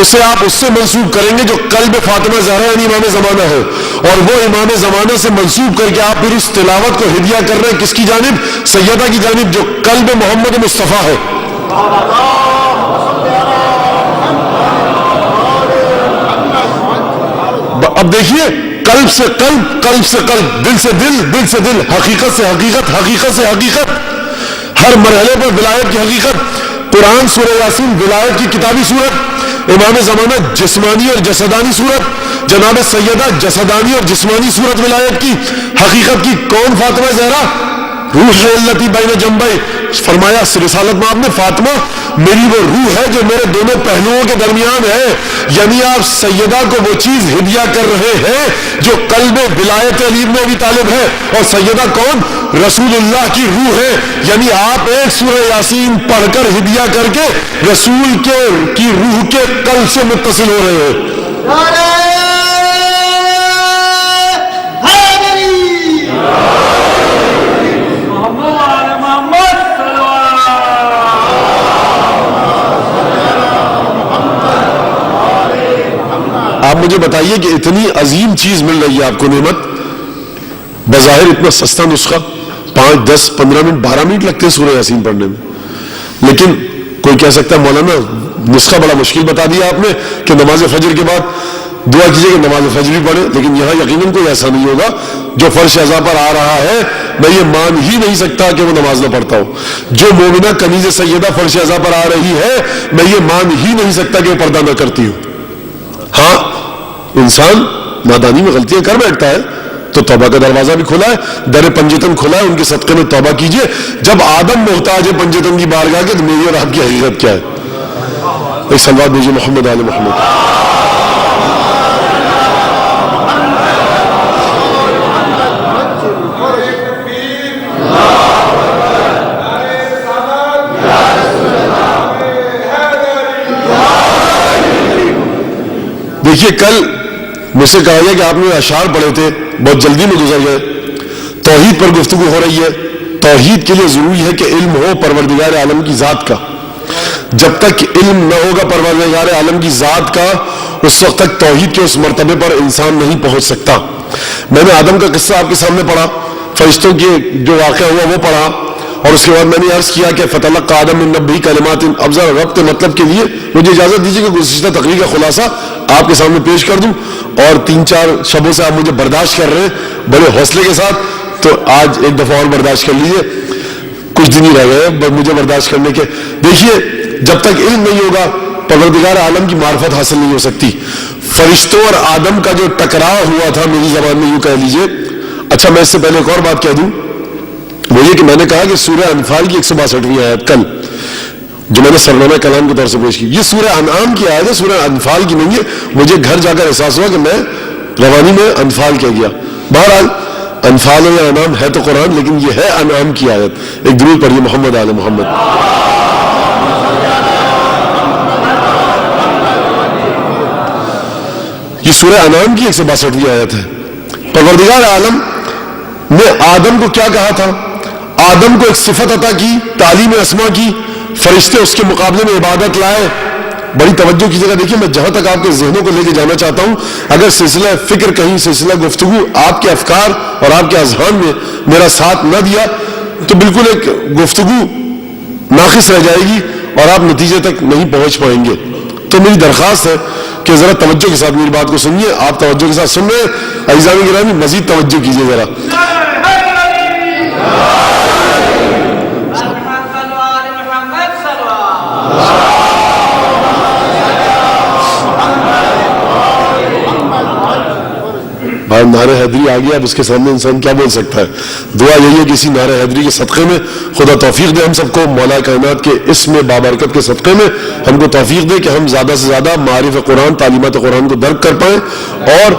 اسے آپ اس سے منسوب کریں گے جو قلب فاطمہ زہرا یعنی امام زمانہ ہے، اور وہ امام زمانہ سے منسوب کر کے آپ پھر اس تلاوت کو ہدیہ کر رہے ہیں کس کی جانب؟ سیدہ کی جانب، جو قلب محمد مصطفیٰ ہے۔ اب دیکھیے قلب سے قلب، قلب سے قلب، دل سے دل، دل سے دل، حقیقت سے حقیقت، حقیقت سے حقیقت، ہر مرحلے پر ولایت کی حقیقت۔ قرآن سورہ یاسین ولایت کی کتابی صورت، امام زمانہ جسمانی اور جسدانی صورت، جناب سیدہ جسدانی اور جسمانی صورت ولایت کی حقیقت کی۔ کون فاطمہ زہرا؟ روح التی بین جنبی، فرمایا رسالت میں آپ نے فاطمہ میری وہ روح ہے جو میرے دونوں پہلوؤں کے درمیان ہے، یعنی آپ سیدہ کو وہ چیز ہدیہ کر رہے ہیں جو قلب ولایت علی بن ابی طالب ہے، اور سیدہ کون؟ رسول اللہ کی روح ہے، یعنی آپ ایک سورہ یاسین پڑھ کر ہدیہ کر کے رسول کی روح کے قلب سے متصل ہو رہے ہیں۔ آپ مجھے بتائیے کہ اتنی عظیم چیز مل رہی ہے آپ کو، نعمت، بظاہر اتنا سستا نسخہ، 5 10 15 منٹ 12 منٹ لگتے ہیں سورہ یاسین پڑھنے میں، لیکن کوئی کہہ سکتا ہے مولانا نسخہ بڑا مشکل بتا دیا آپ نے کہ نماز فجر کے بعد دعا کیجئے کہ نماز فجر بھی پڑھے، لیکن یہاں یقیناً کوئی ایسا نہیں ہوگا جو فرش اعضاء پر آ رہا ہے میں یہ مان ہی نہیں سکتا کہ وہ نماز نہ پڑھتا ہو، جو مومنہ کنیز سیدہ فرش اعضاء پر آ رہی ہے میں یہ مان ہی نہیں سکتا کہ وہ پردہ نہ کرتی ہو۔ ہاں انسان نادانی میں غلطیاں کر بیٹھتا ہے تو توبہ کا دروازہ بھی کھلا ہے، در پنجتن کھلا ہے، ان کے صدقے میں توبہ کیجئے۔ جب آدم محتاج ہے پنجتن کی بارگاہ کے تو میری اور آپ کی حقیقت کیا ہے؟ ایک صلوات بھیجیے محمد آل محمد۔ دیکھیے کل مجھ سے کہا گیا کہ آپ نے اشعار پڑھے تھے، بہت جلدی میں گزر گئے، توحید پر گفتگو ہو رہی ہے۔ توحید کے لیے ضروری ہے کہ علم ہو پروردگار عالم کی ذات کا، جب تک علم نہ ہوگا پروردگار عالم کی ذات کا اس وقت تک توحید کے اس مرتبے پر انسان نہیں پہنچ سکتا۔ میں نے آدم کا قصہ آپ کے سامنے پڑھا، فرشتوں کے جو واقعہ ہوا وہ پڑھا، اور اس کے بعد میں نے عرض کیا کہ فتلقى آدم من ربہ کلمات، اب ذرا ربط مطلب کے لیے مجھے اجازت دیجیے کہ گزشتہ تقریر کا خلاصہ آپ کے سامنے پیش کر دوں، اور 3-4 شبوں سے آپ مجھے برداشت کر رہے ہیں بڑے حوصلے کے ساتھ، تو آج ایک دفعہ اور برداشت کر لیجیے، کچھ دن ہی رہ گئے مجھے برداشت کرنے کے۔ دیکھیے جب تک علم نہیں ہوگا پروردگار عالم کی معرفت حاصل نہیں ہو سکتی۔ فرشتوں اور آدم کا جو ٹکراؤ ہوا تھا میری زبان میں یوں کہہ لیجیے، اچھا میں اس سے پہلے ایک اور بات کہہ دوں، وہ یہ کہ میں نے کہا کہ سورہ انفال کی 162ویں آیت کل جو میں نے سرنامہ کلام کے طور سے پیش کی، یہ سورہ انعام کی آیت ہے، سورہ انفال کی نہیں ہے۔ مجھے گھر جا کر احساس ہوا کہ میں روانی میں انفال کہہ گیا۔ بہرحال انفال یا انعام ہے تو قرآن، لیکن یہ ہے انعام کی آیت۔ ایک درود پڑھیے محمد آل محمد۔ یہ سورہ انعام کی 162ویں آیت ہے۔ پروردگار عالم نے آدم کو کیا کہا تھا؟ آدم کو ایک صفت عطا کی، تعلیم اسما کی، فرشتے اس کے مقابلے میں عبادت لائے۔ بڑی توجہ کی جگہ دیکھیے، میں جہاں تک آپ کے ذہنوں کو لے کے جانا چاہتا ہوں، اگر سلسلہ فکر کہیں سلسلہ گفتگو آپ کے افکار اور آپ کے اذہان میں میرا ساتھ نہ دیا تو بالکل ایک گفتگو ناقص رہ جائے گی اور آپ نتیجے تک نہیں پہنچ پائیں گے۔ تو میری درخواست ہے کہ ذرا توجہ کے ساتھ میری بات کو سنیے۔ آپ توجہ کے ساتھ سن رہے ہیں، اعزائے گرامی مزید توجہ کیجیے ذرا۔ بھائی نعرہ حیدری آ گیا، اب اس کے سامنے انسان کیا بول سکتا ہے؟ دعا یہی ہے کہ اسی نعرہ حیدری کے صدقے میں خدا توفیق دے ہم سب کو، مولا کائنات کے اسم بابرکت کے صدقے میں ہم کو توفیق دے کہ ہم زیادہ سے زیادہ معارف قرآن، تعلیمات قرآن کو درک کر پائیں، اور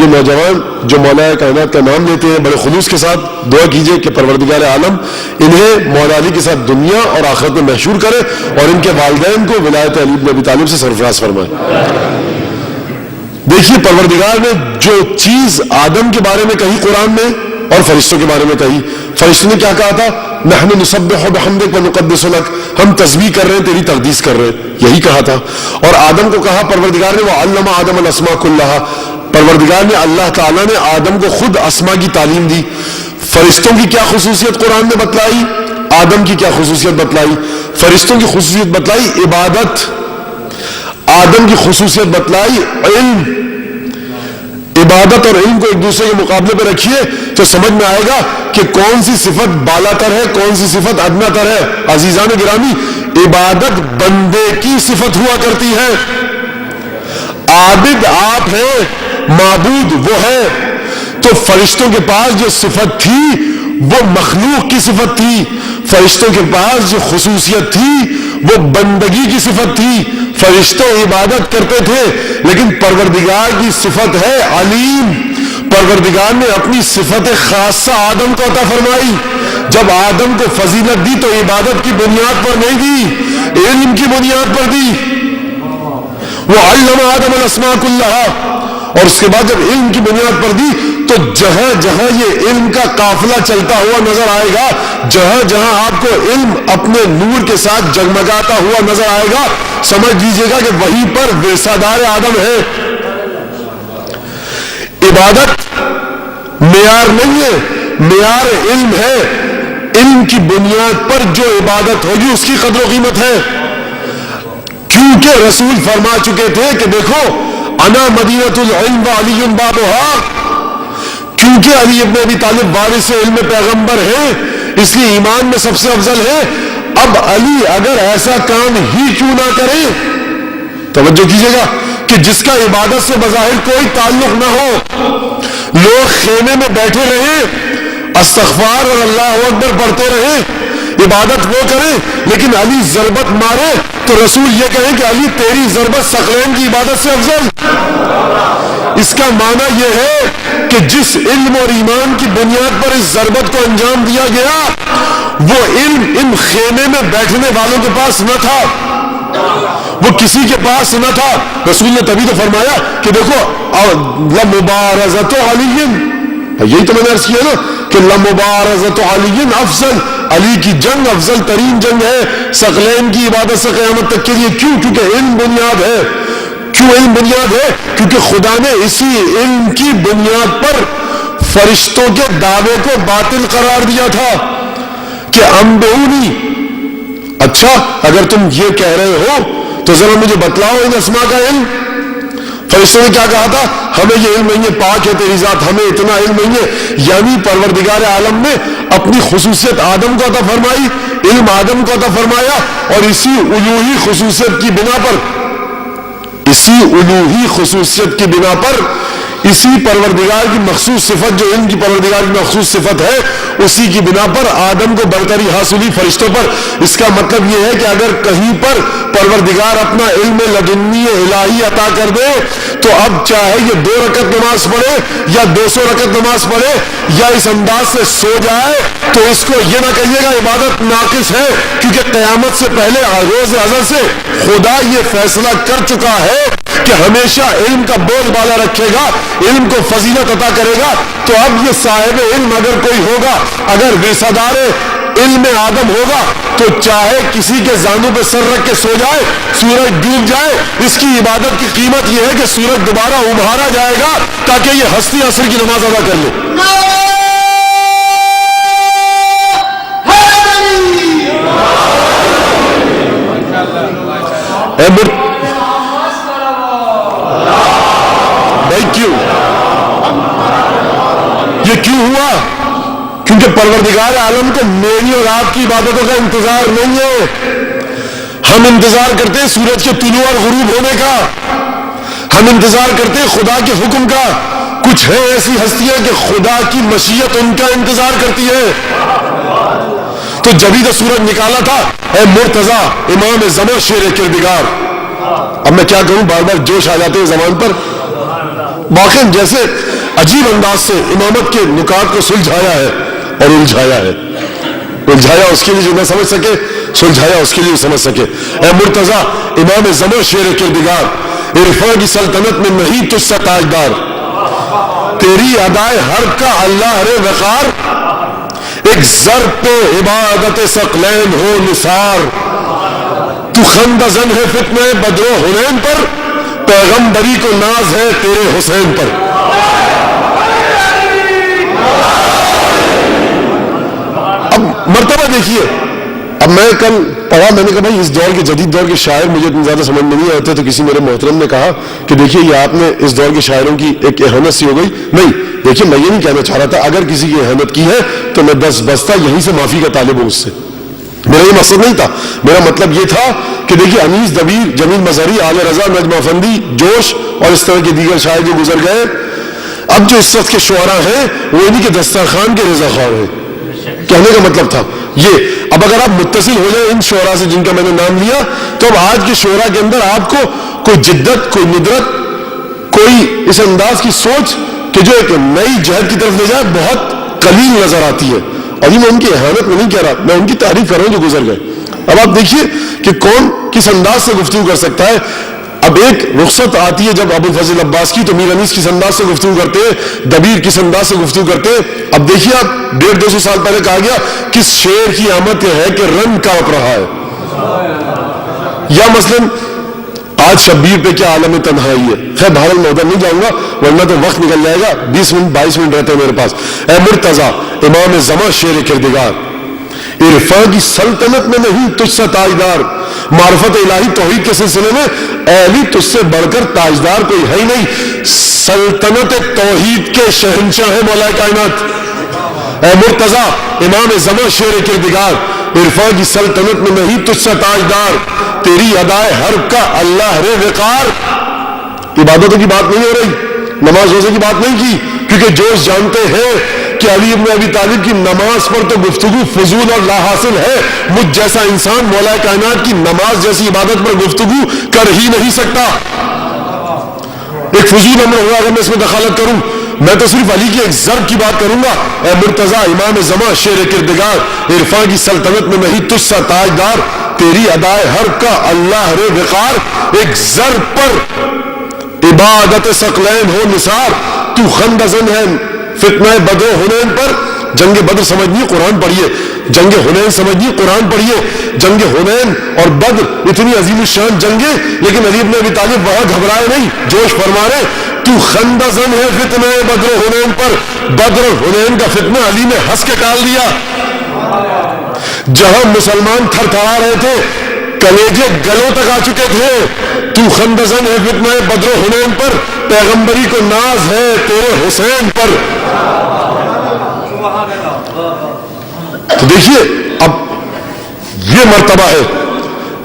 یہ نوجوان جو مولا کائنات کا نام لیتے ہیں بڑے خلوص کے ساتھ دعا کیجئے کہ پروردگار عالم انہیں مولا علی کے ساتھ دنیا اور آخرت میں محشور کرے اور ان کے والدین کو ولایت علی بن ابی طالب سے سرفراز فرمائے۔ دیکھیے پروردگار نے جو چیز آدم کے بارے میں کہی قرآن میں اور فرشتوں کے بارے میں کہی، فرشتوں نے کیا کہا تھا؟ نحن نسبح بحمدک ونقدس لک، ہم تسبیح کر رہے ہیں تیری تقدیس کر رہے ہیں، یہی کہا تھا۔ اور آدم کو کہا پروردگار نے وعلم آدم الاسماء کلھا، پروردگار نے اللہ تعالیٰ نے آدم کو خود اسماء کی تعلیم دی۔ فرشتوں کی کیا خصوصیت قرآن نے بتلائی، آدم کی کیا خصوصیت بتلائی؟ فرشتوں کی خصوصیت بتلائی عبادت، آدم کی خصوصیت بتلائی علم۔ عبادت اور علم کو ایک دوسرے کے مقابلے پہ رکھیے تو سمجھ میں آئے گا کہ کون سی صفت بالا تر ہے، کون سی صفت ادنا تر ہے۔ عزیزان گرامی، عبادت بندے کی صفت ہوا کرتی ہے، عابد آپ ہیں، معبود وہ ہے۔ تو فرشتوں کے پاس جو صفت تھی وہ مخلوق کی صفت تھی، فرشتوں کے پاس جو خصوصیت تھی وہ بندگی کی صفت تھی۔ فرشتے عبادت کرتے تھے لیکن پروردگار کی صفت ہے علیم۔ پروردگار نے اپنی صفت خاصہ آدم کو عطا فرمائی۔ جب آدم کو فضیلت دی تو عبادت کی بنیاد پر نہیں دی، علم کی بنیاد پر دی۔ وہ علم آدم الاسماء کلہا، اور اس کے بعد جب علم کی بنیاد پر دی تو جہاں جہاں یہ علم کا قافلہ چلتا ہوا نظر آئے گا، جہاں جہاں آپ کو علم اپنے نور کے ساتھ جگمگاتا ہوا نظر آئے گا، سمجھ لیجیے گا کہ وہیں پر ورثہ دار آدم ہے۔ عبادت معیار نہیں ہے، معیار علم ہے۔ علم کی بنیاد پر جو عبادت ہوگی اس کی قدر و قیمت ہے، کیونکہ رسول فرما چکے تھے کہ دیکھو انا مدینۃ العلم وعلی بابھا، کیونکہ علی ابن ابی طالب وارث علم پیغمبر ہیں اس لیے ایمان میں سب سے افضل ہے۔ اب علی اگر ایسا کام ہی کیوں نہ کرے، توجہ کیجیے گا، کہ جس کا عبادت سے بظاہر کوئی تعلق نہ ہو، لوگ خیمے میں بیٹھے رہیں، استغفار اور اللہ اکبر پڑھتے رہیں، عبادت وہ کریں، لیکن علی ضربت مارے تو رسول یہ کہیں کہ علی تیری ضربت ثقلین کی عبادت سے افضل۔ اس کا معنی یہ ہے کہ جس علم اور ایمان کی بنیاد پر اس ضربت کو انجام دیا گیا وہ علم ان خیمے میں بیٹھنے والوں کے پاس نہ تھا، وہ کسی کے پاس نہ تھا۔ رسول نے تبھی تو فرمایا کہ دیکھو لمبارزۃ علی، یہی تو میں نے عرض کیا نا کہ لمبارزۃ علی افضل، علی کی جنگ افضل ترین جنگ ہے ثقلین کی عبادت سے قیامت تک کے لیے۔ کیوں؟ کیونکہ علم بنیاد ہے۔ کیوں علم بنیاد ہے؟ کیونکہ خدا نے اسی علم کی بنیاد پر فرشتوں کے دعوے کو باطل قرار دیا تھا کہ انبئونی، اچھا اگر تم یہ کہہ رہے ہو تو ذرا مجھے بتلاؤ ان اسماء کا علم۔ فرشتوں نے کیا کہا تھا؟ ہمیں یہ علم نہیں ہے، پاک ہے تیری ذات، ہمیں اتنا علم نہیں ہے۔ یعنی پروردگار عالم نے اپنی خصوصیت آدم کو عطا فرمائی، علم آدم کو عطا فرمایا، اور اسی الوہی خصوصیت کی بنا پر، اسی الوہی خصوصیت کی بنا پر، اسی پروردگار کی مخصوص صفت جو علم کی پروردگار کی مخصوص صفت ہے، اسی کی بنا پر آدم کو برتری حاصل ہوئی فرشتوں پر۔ اس کا مطلب یہ ہے کہ اگر کہیں پر پروردگار اپنا علم لدنی الہی عطا کر دے تو اب چاہے یہ 2 رکعت نماز پڑھے یا 200 رکعت نماز پڑھے یا اس انداز سے سو جائے تو اس کو یہ نہ کہیے گا عبادت ناقص ہے، کیونکہ قیامت سے پہلے روز ازل سے خدا یہ فیصلہ کر چکا ہے کہ ہمیشہ علم کا بوجھ بالا رکھے گا، علم کو فضیلت عطا کرے گا۔ تو اب یہ صاحب علم اگر کوئی ہوگا، اگر ورثہ دار علم آدم ہوگا تو چاہے کسی کے زانوں پہ سر رکھ کے سو جائے، سورج ڈوب جائے، اس کی عبادت کی قیمت یہ ہے کہ سورج دوبارہ ابھارا جائے گا تاکہ یہ ہستی عصر کی نماز ادا کر لے۔ کیوں یہ کیوں ہوا؟ کیونکہ پروردگار عالم کو میری اور آپ کی عبادتوں کا انتظار نہیں ہے۔ ہم انتظار کرتے ہیں سورج کے طلوع اور غروب ہونے کا، ہم انتظار کرتے ہیں خدا کے حکم کا۔ کچھ ہے ایسی ہستیاں کہ خدا کی مشیت ان کا انتظار کرتی ہے۔ تو جبھی تو سورج نکالا تھا، اے مرتضیٰ امام زمان شیر کردگار۔ اب میں کیا کہوں، بار بار جوش آ جاتے ہیں زبان پر۔ واقعی جیسے عجیب انداز سے امامت کے نکات کو سلجھایا ہے اور الجھایا ہے، الجھایا اس کے لیے جو نہ سمجھ سکے، سلجھایا اس کے لیے سمجھ سکے۔ اے مرتضیٰ امام زمان شیر کردگار، عرفان کی سلطنت میں نہیں تجھ سا تاجدار، تیری ادائے ہر کا اللہ رے وقار، ایک زر پہ عبادت ثقلین ہو نثار، تو خندہ زن ہے فتنہ بدر و حنین پر، پیغمبری کو ناز ہے تیرے حسین پر۔ اب مرتبہ دیکھیے، اب میں کل پڑھا, میں نے کہا بھائی اس دور کے جدید دور کے شاعر مجھے اتنے زیادہ سمجھ میں نہیں آتے, تو کسی میرے محترم نے کہا کہ دیکھیے یہ آپ نے اس دور کے شاعروں کی ایک اہانت سی ہو گئی. نہیں دیکھیے, میں یہ نہیں کہنا چاہ رہا تھا اگر کسی کی اہانت کی ہے تو میں بستہ یہیں سے معافی کا طالب ہوں اس سے, میرا یہ مقصد نہیں تھا. میرا مطلب یہ تھا کہ دیکھیے انیس دبیر, جمیل مظہری, عالیہ رضا, نجم افندی, جوش اور اس طرح کے دیگر شاعر جو گزر گئے, اب جو اس وقت کے شعراء ہیں وہ انہی کے دسترخوان کے رضا خور ہیں. کہنے کا مطلب تھا یہ. اب اگر آپ متصل ہو جائیں ان شعراء سے جن کا میں نے نام لیا, تو اب آج کے شعراء کے اندر آپ کو کوئی جدت, کوئی ندرت, کوئی اس انداز کی سوچ کہ جو ایک نئی جہت کی طرف لے جائے بہت قلیل نظر آتی ہے. اور یہ میں ان کی اہانت میں نہیں کہہ رہا, میں ان کی تعریف کر رہا ہوں جو گزر گئے. اب آپ دیکھیے کہ کون کس انداز سے گفتگو کر سکتا ہے. اب ایک رخصت آتی ہے جب ابو الفضل عباس کی, تو میر انیس کس انداز سے گفتگو کرتے ہیں, دبیر کس انداز سے گفتگو کرتے ہیں. اب دیکھیے آپ 150-200 سال پہلے کہا گیا کس شعر کی آمد یہ ہے کہ رن کانپ رہا ہے, یا مثلا آج شبیر پہ کیا عالم تنہائی ہے. خیر بہرحال میں ادھر نہیں جاؤں گا ورنہ تو وقت نکل جائے گا, 20 منٹ 22 منٹ رہتے ہیں میرے پاس. اے مرتضیٰ امام زماں شیر کردگار, عرفان کی سلطنت میں نہیں تجھ سے تاجدار, معرفت الہی توحید کے سلسلے میں اہلی تجھ سے بڑھ کر تاجدار کوئی ہے ہی نہیں. سلطنت توحید کے شہنشاہ ہے مولا کائنات. اے مرتضیٰ امام زماں شیر کردگار, عرفان کی سلطنت میں نہیں تجھ سے تاجدار, تیری ادائے حرب کا اللہ رے وقار. عبادتوں کی بات نہیں ہو رہی, نماز روزے کی بات نہیں کی, کیونکہ جو جانتے ہیں کہ علی ابن ابی طالب کی نماز پر تو گفتگو فضول اور لا حاصل ہے. مجھ جیسا انسان مولا کائنات کی نماز جیسی عبادت پر گفتگو کر ہی نہیں سکتا. ایک فضول امر ہوا اگر میں اس میں دخالت کروں. میں تو صرف علی کی ایک ضرب کی بات کروں گا. اے مرتضیٰ امام زماں شیر کردگار, عرفان کی سلطنت میں نہیں تجھ سا تاجدار, تیری ادائے حرب کا اللہ رے وقار. ایک ضرب پر عبادت ثقلین ہو نثار, تو خندزن ہے فتنہ بدر حنین پر. جنگ بدر سمجھنی قرآن پڑھیے, جنگ حنین سمجھنی قرآن پڑھیے. جنگ حنین اور بدر اتنی عظیم الشان جنگیں, لیکن علی ابن ابی طالب وہاں گھبرائے نہیں, جوش فرما رہے تو خندزن ہے فتنہ بدر حنین پر. بدر حنین کا فتنہ علی نے ہنس کے ٹال دیا. جہاں مسلمان تھر تھرا رہے تھے, کلیجے گلوں تک آ چکے تھے, تو خندزن ہے فتنہ بدر حنین پر. پیغمبری کو ناز ہے تیرے حسین پر. تو دیکھیے اب یہ مرتبہ ہے,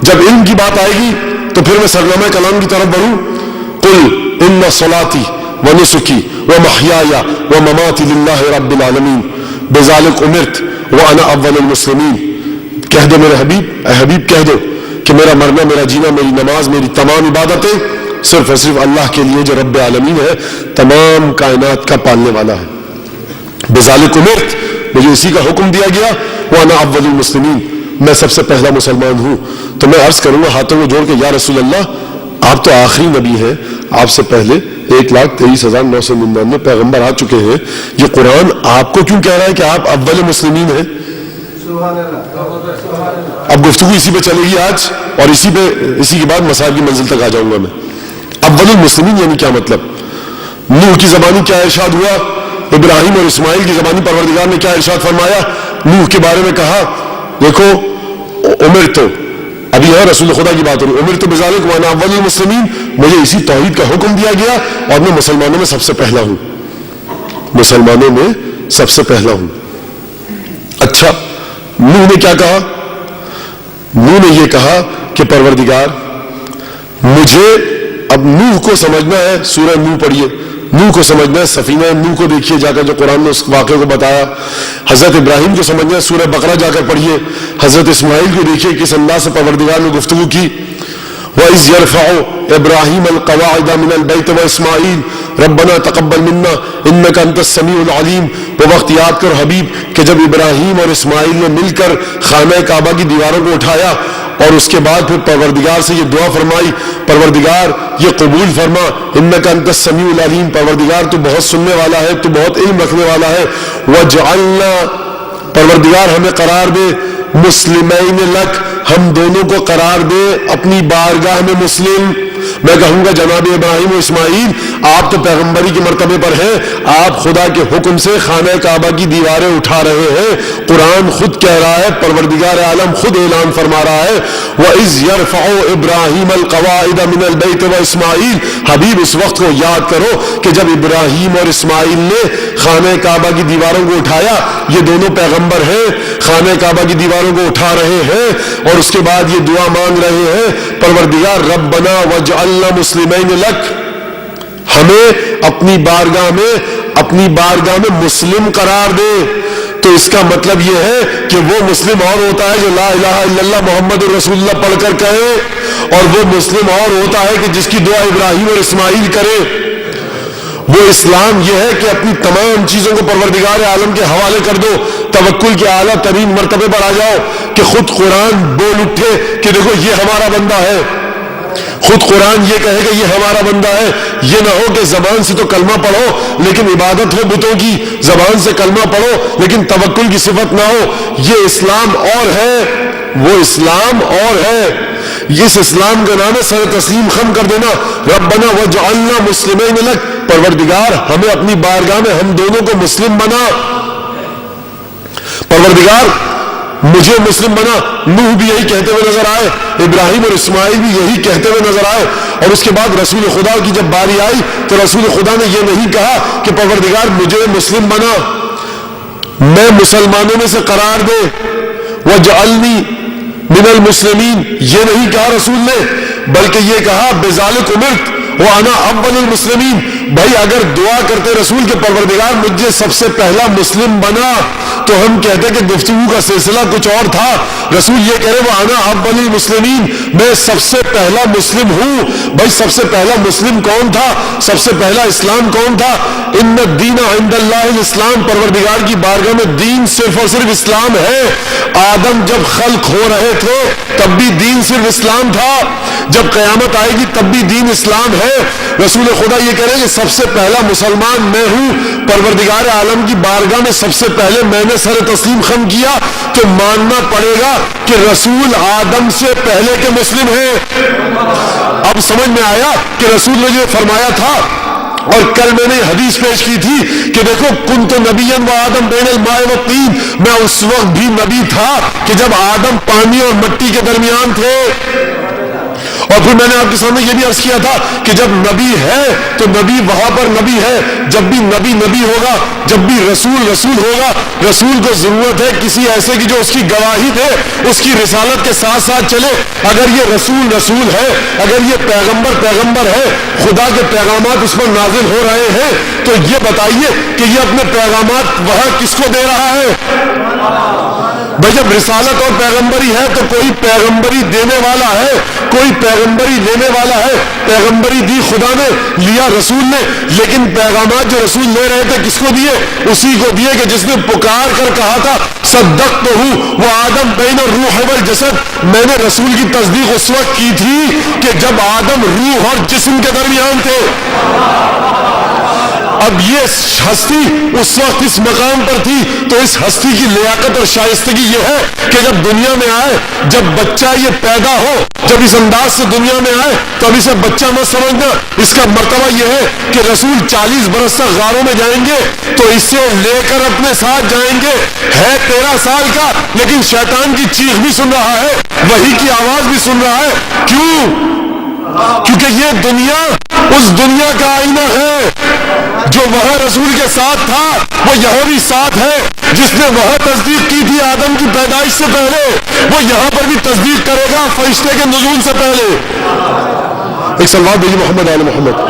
جب علم کی بات آئے گی تو پھر میں سرنامہ کلام کی طرف بڑھوں. قل ان صلاتی و نسکی و محیایا و مماتی للہ رب العالمین بذالک امرت وانا اول المسلمین. کہہ دو میرے حبیب, اے حبیب کہہ دو کہ میرا مرنا, میرا جینا, میری نماز, میری تمام عبادتیں صرف اور صرف اللہ کے لیے جو رب العالمین ہے, تمام کائنات کا پالنے والا ہے. بذالک امرت, مجھے اسی کا حکم دیا گیا. وانا اول المسلمین, میں سب سے پہلا مسلمان ہوں. تو میں عرض کروں گا ہاتھوں کو جوڑ کے, یا رسول اللہ آپ تو آخری نبی ہیں, آپ سے پہلے 1,23,999 پیغمبر آ چکے ہیں. یہ قرآن آپ کو کیوں کہہ رہا ہے کہ آپ اول مسلمین ہیں؟ اب گفتگو اسی پہ چلے گی آج, اور اسی کے بعد مسائل کی منزل تک آ جاؤں گا میں. اول المسلمین یعنی کیا مطلب؟ نوح کی زبانی کیا ارشاد ہوا, ابراہیم اور اسماعیل کی زبانی پروردگار نے کیا ارشاد فرمایا. نوح کے بارے میں کہا دیکھو عمر تو ابھی ہے رسول خدا کی بات ہو رہی, عمر تو بذالک وانا اول المسلمین, مجھے اسی توحید کا حکم دیا گیا اور میں مسلمانوں میں سب سے پہلا ہوں, مسلمانوں میں سب سے پہلا ہوں. اچھا نوح نے کیا کہا؟ نوح نے یہ کہا کہ پروردگار مجھے اب نوح کو سمجھنا ہے, سورہ نوح پڑھیے, نوح کو سمجھنا ہے, سفینہ نوح کو دیکھیے جا کر جو قرآن نے اس واقعے کو بتایا. حضرت ابراہیم کو سمجھنا ہے, سورہ بقرہ جا کر پڑھیے. حضرت اسماعیل کو دیکھیے کس انداز سے پروردگار نے گفتگو کی. وَإِذْ يَرْفَعُ إِبْرَاهِيمَ الْقَوَاعِدَ مِنَ الْبَيْتِ وَإِسْمَاعِيلَ رَبَّنَا تَقَبَّلْ مِنَّا إِنَّكَ أَنْتَ السَّمِيعُ الْعَلِيمُ. وہ وقت یاد کر حبیب کہ جب ابراہیم اور اسماعیل نے مل کر خانہ کعبہ کی دیواروں کو اٹھایا اور اس کے بعد پھر پروردگار سے یہ دعا فرمائی, پروردگار یہ قبول فرما, انک انت السمیع العلیم, پروردگار تو بہت سننے والا ہے, تو بہت علم رکھنے والا ہے. وجعلنا, پروردگار ہمیں قرار دے, مسلمین لک, ہم دونوں کو قرار دے اپنی بارگاہ میں مسلم. میں کہوں گا جناب ابراہیم و اسماعیل آپ تو پیغمبری کے مرتبے پر ہیں, آپ خدا کے حکم سے خانہ کعبہ کی دیواریں اٹھا رہے ہیں. قرآن خود کہہ رہا ہے, پروردگار عالم خود اعلان فرما رہا ہے وَإِذْ يَرْفَعُ إِبْرَاهِيمَ الْقَوَاعِدَ مِنَ الْبَيْتِ وَإِسْمَاعِيلُ. حبیب اس وقت کو یاد کرو کہ جب ابراہیم اور اسماعیل نے خانہ کعبہ کی دیواروں کو اٹھایا, یہ دونوں پیغمبر ہیں, خانہ کعبہ کی دیواروں کو اٹھا رہے ہیں اور اس کے بعد یہ دعا مانگ رہے ہیں پروردگار ربنا وجعلنا مسلمین لک, ہمیں اپنی بارگاہ میں مسلم قرار دے. تو اس کا مطلب یہ ہے کہ وہ مسلم اور ہوتا ہے جو لا الہ الا اللہ محمد رسول اللہ پڑھ کر کہے, اور وہ مسلم اور ہوتا ہے کہ جس کی دعا ابراہیم اور اسماعیل کرے. وہ اسلام یہ ہے کہ اپنی تمام چیزوں کو پروردگار عالم کے حوالے کر دو, توکل کے اعلیٰ ترین مرتبے پر آ جاؤ کہ خود قرآن بول اٹھے کہ دیکھو یہ ہمارا بندہ ہے, خود قرآن یہ کہے کہ یہ ہمارا بندہ ہے. یہ نہ ہو کہ زبان سے تو کلمہ پڑھو لیکن عبادت ہو بتوں کی, زبان سے کلمہ پڑھو لیکن توکل کی صفت نہ ہو. یہ اسلام اور ہے, وہ اسلام اور ہے. اس اسلام کا نام ہے سر تسلیم خم کر دینا. ربنا وجعلنا مسلمین لک, پروردگار ہمیں اپنی بارگاہ میں ہم دونوں کو مسلم بنا, پروردگار مجھے مسلم بنا. نوح بھی یہی کہتے ہوئے نظر آئے, ابراہیم اور اسماعیل بھی یہی کہتے ہوئے نظر آئے, اور اس کے بعد رسول خدا کی جب باری آئی تو رسول خدا نے یہ نہیں کہا کہ پروردگار مجھے مسلم بنا, میں مسلمانوں میں سے قرار دے, وجعلنی من المسلمین, یہ نہیں کہا رسول نے, بلکہ یہ کہا بذالک امرت وانا اول المسلمین. بھائی اگر دعا کرتے رسول کے پروردگار مجھے سب سے پہلا مسلم بنا تو ہم کہتے کہ گفتگو کا سلسلہ کچھ اور تھا. رسول یہ کہہ رہے وانا اول المسلمین, میں سب سے پہلا مسلم ہوں. بھائی سب سے پہلا مسلم کون تھا, سب سے پہلا اسلام کون تھا؟ ان الدین عند اللہ الاسلام, پروردگار کی بارگاہ میں دین صرف اور صرف اسلام ہے. آدم جب خلق ہو رہے تھے تب بھی دین صرف اسلام تھا, جب قیامت آئے گی تب بھی دین اسلام ہے. رسول خدا یہ کہہ رہے ہیں کہ سب سے پہلا مسلمان میں ہوں. پروردگار عالم کی بارگاہ میں سب سے پہلے میں نے سر تسلیم خم کیا, تو ماننا پڑے گا کہ رسول آدم سے پہلے کے مسلم ہیں. اب سمجھ میں آیا کہ رسول نے جو فرمایا تھا, اور کل میں نے حدیث پیش کی تھی کہ دیکھو کنت نبیا و آدم بین الماء والطین, میں اس وقت بھی نبی تھا کہ جب آدم پانی اور مٹی کے درمیان تھے. اور پھر میں نے آپ کے سامنے یہ بھی عرض کیا تھا کہ جب نبی ہے تو نبی وہاں پر نبی ہے, جب بھی نبی نبی ہوگا, جب بھی رسول رسول ہوگا, رسول کو ضرورت ہے کسی ایسے کی جو اس کی گواہی دے, اس کی رسالت کے ساتھ ساتھ چلے. اگر یہ رسول رسول ہے, اگر یہ پیغمبر پیغمبر ہے, خدا کے پیغامات اس پر نازل ہو رہے ہیں, تو یہ بتائیے کہ یہ اپنے پیغامات وہاں کس کو دے رہا ہے؟ بھائی جب رسالت اور پیغمبری ہے تو کوئی پیغمبری دینے والا ہے, کوئی پیغمبری لینے والا ہے. پیغمبری دی خدا نے, لیا رسول نے, لیکن پیغامات جو رسول لے رہے تھے کس کو دیے؟ اسی کو دیے کہ جس نے پکار کر کہا تھا صدقتہ وہ آدم بین الروح والجسد. میں نے رسول کی تصدیق اس وقت کی تھی کہ جب آدم روح اور جسم کے درمیان تھے. اب یہ ہستی اس وقت اس مقام پر تھی, تو اس ہستی کی لیاقت اور شائستگی یہ ہے کہ جب دنیا میں آئے, جب بچہ یہ پیدا ہو, جب اس انداز سے دنیا میں آئے تو اب اسے بچہ مت سمجھنا. اس کا مرتبہ یہ ہے کہ رسول 40 برس تک غاروں میں جائیں گے تو اسے لے کر اپنے ساتھ جائیں گے. ہے 13 سال کا لیکن شیطان کی چیخ بھی سن رہا ہے, وحی کی آواز بھی سن رہا ہے. کیوں؟ کیونکہ یہ دنیا اس دنیا کا آئینہ ہے. جو وہاں رسول کے ساتھ تھا وہ یہاں بھی ساتھ ہے. جس نے وہاں تصدیق کی تھی آدم کی پیدائش سے پہلے, وہ یہاں پر بھی تصدیق کرے گا فرشتے کے نزول سے پہلے. ایک صلوات بھیجیے محمد آل محمد.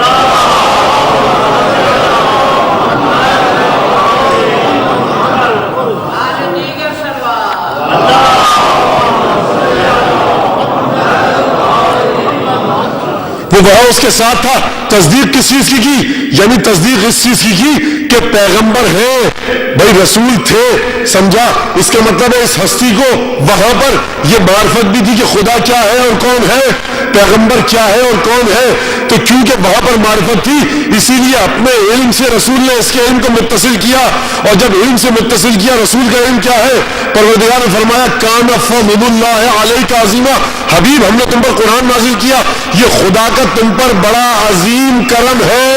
وہ وہاں اس کے ساتھ تھا. تصدیق کس چیز کی یعنی تصدیق اس چیز کی کہ پیغمبر ہیں, بھائی رسول تھے, سمجھا. اس کا مطلب ہے اس ہستی کو وہاں پر یہ معرفت بھی تھی کہ خدا کیا ہے اور کون ہے. پیغمبر کیا ہے اور کون ہے، تو کیونکہ وہاں پر معرفت تھی اسی لیے اپنے علم سے رسول نے اس کے علم کو متصل کیا، اور جب علم سے متصل کیا رسول کا علم کیا ہے، پروردگار نے فرمایا کان فضل اللہ علیک عظیما، حبیب ہم نے تم پر قرآن نازل کیا، یہ خدا کا تم پر بڑا عظیم کرم ہے۔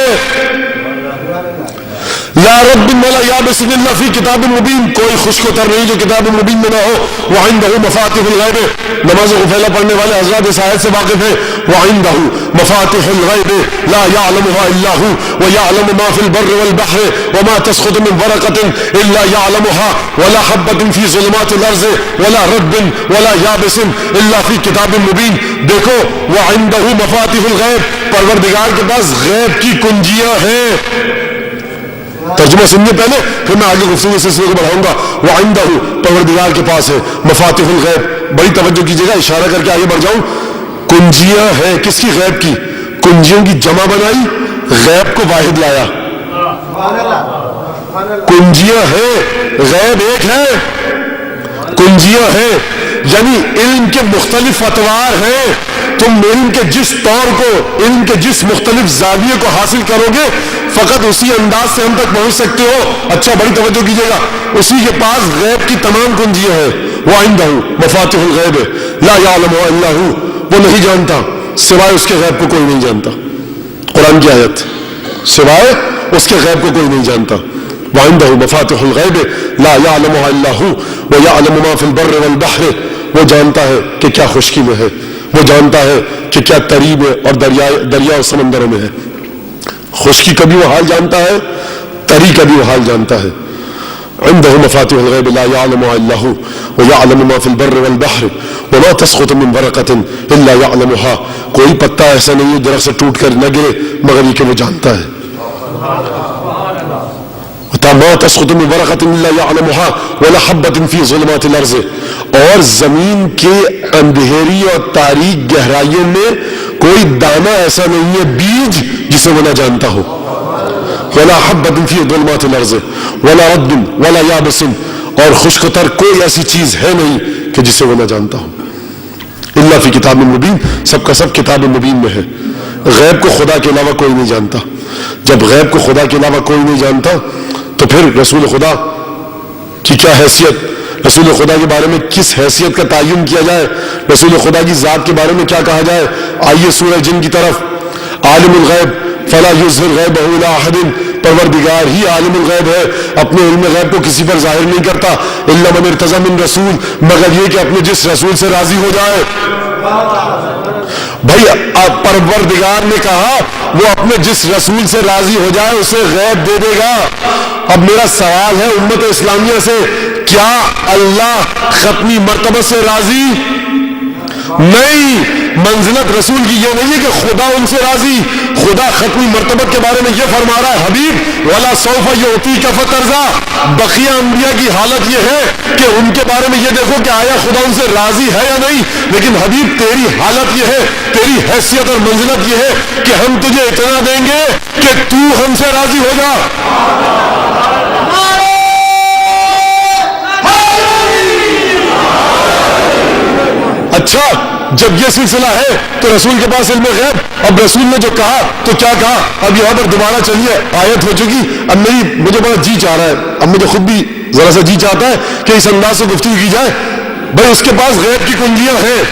لا رب ولا یابس الا فی کتاب مبین، کوئی خشک و تر نہیں جو کتاب مبین میں نہ ہو۔ وعنده مفاتح الغیب، نماز غفیلہ پڑھنے والے حضرات اس آیت سے واقف ہیں، وعنده مفاتح الغیب لا يعلمها الا هو ويعلم ما في البر والبحر وما تسقط من ورقة الا يعلمها ولا حبة في ظلمات الارض ولا رطب ولا یابس الا فی کتاب مبین۔ دیکھو وعنده مفاتح الغیب، پروردگار کے پاس غیب کی کنجیاں ہیں۔ ترجمہ سنیے پہلے پھر میں آگے گفتگو اس سلسلے کو بڑھاؤں گا۔ وعنده پروردگار کے پاس ہے مفاتح الغیب، بڑی توجہ کیجیے گا، اشارہ کر کے آگے بڑھ جاؤں۔ کنجیاں ہیں کس کی؟ غیب کی۔ کنجیوں کی جمع بنائی، غیب کو واحد لایا۔ کنجیاں ہیں، غیب ایک ہے، کنجیاں ہیں یعنی علم کے مختلف اطوار ہیں۔ تم علم کے جس طور کو، علم کے جس مختلف زاویے کو حاصل کرو گے فقط اسی انداز سے ہم تک پہنچ سکتے ہو۔ اچھا بڑی توجہ کیجیے گا، اسی کے پاس غیب کی تمام کنجیاں ہیں۔ وعنده مفاتح الغیب لا يعلمها الا هو، وہ نہیں جانتا سوائے اس کے غیب کو کوئی نہیں جانتا۔ قرآن کی آیت، سوائے اس کے غیب کو کوئی نہیں جانتا۔ وعنده مفاتح الغیب لا يعلمها الا هو ويعلم ما في البر والبحر، وہ جانتا ہے کہ کیا خشکی میں ہے، وہ جانتا ہے کہ کیا تری میں اور دریا اور سمندروں میں ہے۔ خشکی کا بھی وہ حال جانتا ہے، تری کا بھی وہ حال جانتا ہے۔ عنده مفاتح الغیب لا يعلمها الا هو ويعلم ما في البر والبحر وما تسقط من ورقة الا يعلمها، کوئی پتا ایسا نہیں ہے درخت سے ٹوٹ کر نہ گرے مگر یہ کہ وہ جانتا ہے۔ ما تسقط من ورقة الا يعلمها ولا حبة في ظلمات الارض، اور زمین کے اندھیری اور تاریک گہرائیوں میں کوئی دانہ ایسا نہیں ہے، بیج جسے وہ نہ جانتا ہو۔ ولا حبة في ظلمات الارض ولا رطب ولا یابس، اور خشک تر کوئی ایسی چیز ہے نہیں کہ جسے وہ نہ جانتا ہو۔ الا فی کتاب مبین، سب کا سب کتاب مبین میں ہے۔ غیب کو خدا کے علاوہ کوئی نہیں جانتا۔ جب غیب کو خدا کے علاوہ کوئی نہیں جانتا تو پھر رسول خدا کی کیا حیثیت، رسول خدا کے بارے میں کس حیثیت کا تعین کیا جائے، رسول خدا کی ذات کے بارے میں کیا کہا جائے۔ آئیے سورہ جن کی طرف۔ عالم الغیب فلا یظہر غیبہ الی احد، پروردگار ہی عالم الغیب ہے، اپنے علم غیب کو کسی پر ظاہر نہیں کرتا۔ الا من ارتضی من رسول، مگر یہ کہ اپنے جس رسول سے راضی ہو جائے۔ بھائی پروردگار نے کہا وہ اپنے جس رسول سے راضی ہو جائے اسے غیب دے دے گا۔ اب میرا سوال ہے امت اسلامیہ سے، کیا اللہ ختمی مرتبہ سے راضی؟ نہیں، منزلت رسول کی یہ نہیں ہے کہ خدا ان سے راضی۔ خدا ختمی مرتبہ کے بارے میں یہ فرما رہا ہے، حبیب ولا سوف یعطیک فترضی۔ بقیہ انبیاء کی حالت یہ ہے کہ ان کے بارے میں یہ دیکھو کہ آیا خدا ان سے راضی ہے یا نہیں، لیکن حبیب تیری حالت یہ ہے، تیری حیثیت اور منزلت یہ ہے کہ ہم تجھے اتنا دیں گے کہ تو ہم سے راضی ہو جا۔ اچھا جب یہ سلسلہ ہے تو رسول کے پاس علم غیب، اب رسول نے جو کہا تو کیا کہا؟ اب یہاں پر دوبارہ چلیے، آیت ہو چکی، اب مجھے بڑا جی چاہ رہا ہے، اب مجھے خود بھی ذرا سا جی چاہتا ہے کہ اس انداز سے گفتگو کی جائے۔ بھائی اس کے پاس غیب کی کنجیاں ہیں،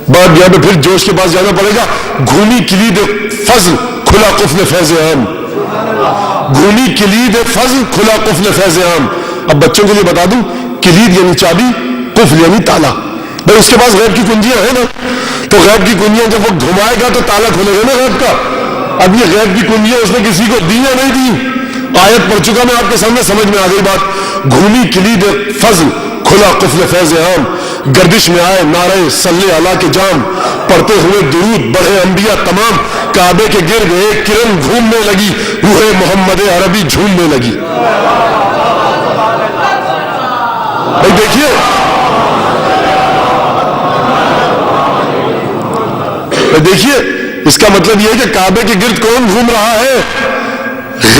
بات یہاں پہ پھر جوش کے پاس جانا پڑے گا۔ گھومی کلید فضل کھلا قفل فیض عام، گھومی کلید فضل کھلا قفل فیض عام۔ اب بچوں کے لیے بتا دوں، کلید یعنی چابی، قفل یعنی تالا۔ بھائی اس کے پاس غیب کی کنجیاں ہیں نا، تو غیب کی کنجیاں جب وہ گھمائے گا تو تالا کھلے گا نا غیب کا۔ اب یہ غیب کی کنجیاں اس نے کسی کو دی یا نہیں دی؟ آیت پڑھ چکا میں آپ کے سامنے، سمجھ میں آ گئی بات۔ گھومی کلید فضل کھلا قفل فیض عام، گردش میں آئے نعرے صلی اللہ کے جام، پڑھتے ہوئے درود بڑھے انبیاء تمام، کعبے کے گرد ایک کرن گھومنے لگی، روح محمد عربی جھومنے لگی۔ بھائی دیکھیے دیکھیے اس کا مطلب یہ ہے کہ کعبے کے گرد کون گھوم رہا ہے،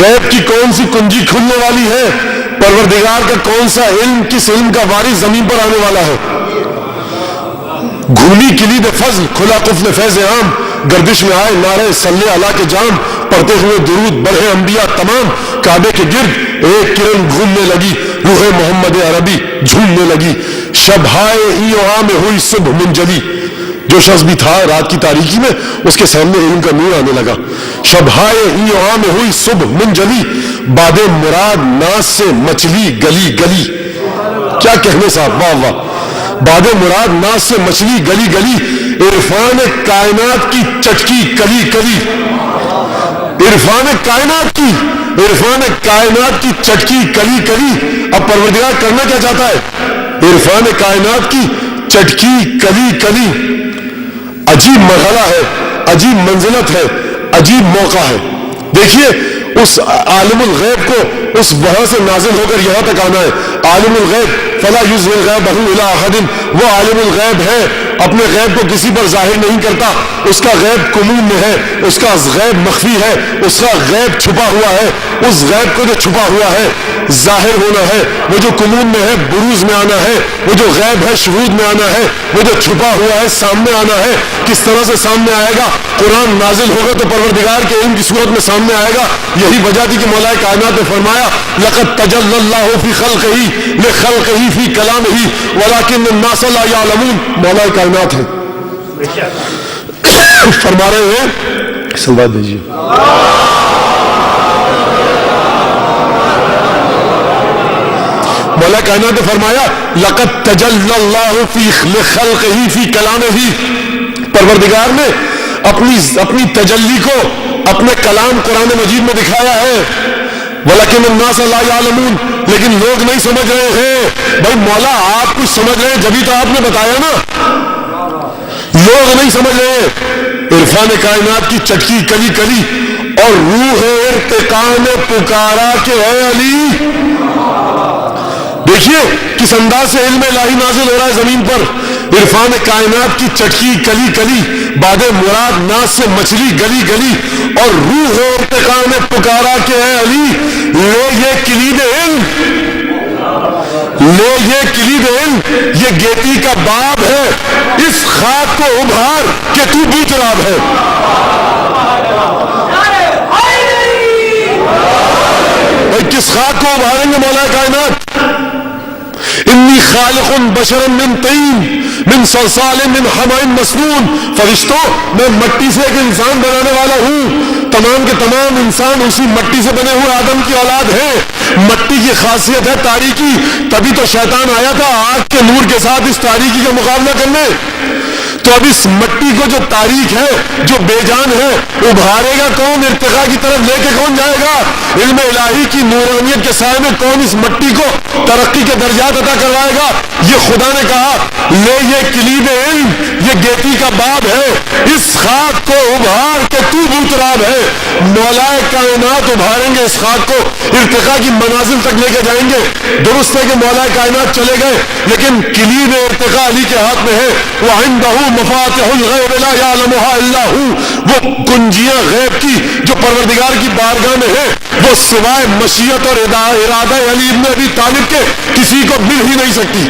غیب کی کون سی کنجی کھلنے والی ہے، پروردگار کا کون سا علم، کس علم کا وارث زمین پر آنے والا ہے۔ گھولی کلید فضل کھلا قفل فیض عام، گردش میں آئے نعرے صلی اللہ کے جام، پڑھتے ہوئے درود بڑھے انبیاء تمام، کعبے کے گرد ایک کرن گھومنے لگی، روح محمد عربی جھومنے لگی، شبہائے ایوہا میں ہوئی صبح منجلی، جو شخص بھی تھا رات کی تاریکی میں اس کے سامنے علم کا نور آنے لگا، شبہائے ایوہا میں ہوئی صبح منجلی، باد مراد ناز سے مچلی گلی گلی، کیا کہنے صاحب، واہ واہ، باد مراد ناز سے مچلی گلی گلی، عرفان کائنات کی چٹکی کلی کلی، عرفان کائنات کی چٹکی کلی کلی۔ اب پروردگار کرنا کیا چاہتا ہے؟ عرفان کائنات کی چٹکی کلی کلی۔ عجیب مرحلہ ہے، عجیب منزلت ہے، عجیب موقع ہے۔ دیکھیے اس عالم الغیب کو اس وہاں سے نازل ہو کر یہاں تک آنا ہے۔ عالم الغیب فلا یظہر غیبہ الی احد، وہ عالم الغیب ہے، اپنے غیب کو کسی پر ظاہر نہیں کرتا، اس کا غیب کمون میں ہے، اس کا غیب مخفی ہے، اس کا غیب چھپا ہوا ہے۔ اس غیب کو جو چھپا ہوا ہے ظاہر ہونا ہے، وہ جو کمون میں ہے بروز میں آنا ہے، وہ جو غیب ہے شہود میں آنا ہے، وہ جو چھپا ہوا ہے سامنے آنا ہے۔ کس طرح سے سامنے آئے گا؟ قرآن نازل ہوگا تو پروردگار کے علم کی صورت میں سامنے آئے گا۔ یہی وجہ تھی کہ مولا کائنات نے فرمایا لقد تجلی اللہ فی خلقہ لخلقہ فی کلامہ ولکن الناس لا یعلمون۔ مولا کائنات ہے، فرما رہے ہیں، سلوات بھیجیے، مولا کائنات نے فرمایا لقد تجلی اللہ فی خلقہ فی کلامہ، پروردگار نے اپنی تجلی کو اپنے کلام قرآن مجید میں دکھایا ہے۔ ولیکن الناس لا یعلمون، لیکن لوگ نہیں سمجھ رہے ہیں۔ بھائی مولا آپ کچھ سمجھ رہے ہیں جبھی تو آپ نے بتایا نا، لوگ نہیں سمجھ رہے۔ عرفان کائنات کی چٹکی کلی کلی اور روح ارتقاء نے پکارا کہ اے علی۔ دیکھیے کس انداز سے علم الہی نازل ہو رہا ہے زمین پر۔ عرفان کائنات کی چٹکی کلی کلی، باد مراد ناز سے مچلی گلی گلی، اور روح ارتقاء نے پکارا کہ اے علی لے یہ کلید علم، لے یہ کلید علم، یہ گیتی کا باب ہے، اس خاک کو ابھار کہ تو بو تراب ہے۔ اور کس خاک کو ابھاریں گے مولا کائنات؟ انی خالق بشرا من طین من صلصال من حمأ مسنون، فرشتوں میں مٹی سے ایک انسان بنانے والا ہوں، تمام کے تمام انسان اسی مٹی سے بنے ہوئے آدم کی اولاد ہیں۔ مٹی کی خاصیت ہے تاریکی، تبھی تو شیطان آیا تھا آگ کے نور کے ساتھ اس تاریکی کا مقابلہ کرنے۔ تو اب اس مٹی کو جو تاریک ہے، جو بے جان ہے، ابھارے گا کون؟ ارتقاء کی طرف لے کے کون جائے گا؟ علم الہی کی نورانیت کے سائے میں کون اس مٹی کو ترقی کے درجات عطا کروائے گا؟ یہ خدا نے کہا لے یہ کلید علم، یہ گیتی کا باب ہے، اس خاک کو ابھار کے تو بوتراب ہے۔ مولا کائنات ابھاریں گے اس خاک کو، ارتقاء کی منازل تک لے کے جائیں گے۔ درست ہے کہ مولا کائنات چلے گئے، لیکن کلید ارتقاء علی کے ہاتھ میں ہے۔ وَعِنْدَهُ مفاتح الغیب لا یعلمها الا هو، وہ کنجیاں غیب کی جو پروردگار کی بارگاہ میں ہے، وہ سوائے مشیت اور ارادہ علی ابن ابی طالب کے کسی کو مل ہی نہیں سکتی۔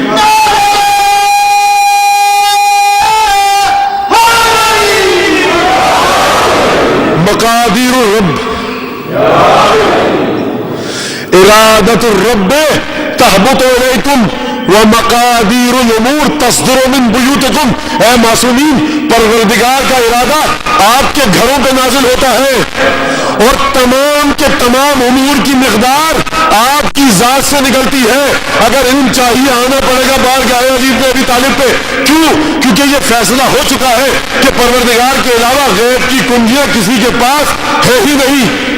مقادیر الرب، ارادت الرب تہبط الیکم ومقادیر الامور تصدر من بیوتکم۔ اے معصومین، پروردگار کا ارادہ آپ کے گھروں پہ نازل ہوتا ہے، اور تمام کے تمام امور کی مقدار آپ کی ذات سے نکلتی ہے۔ اگر علم چاہیے آنا پڑے گا بارگاہ علی بن ابی طالب پہ، کیوں؟ کیونکہ یہ فیصلہ ہو چکا ہے کہ پروردگار کے علاوہ غیب کی کنجیاں کسی کے پاس ہے ہی نہیں۔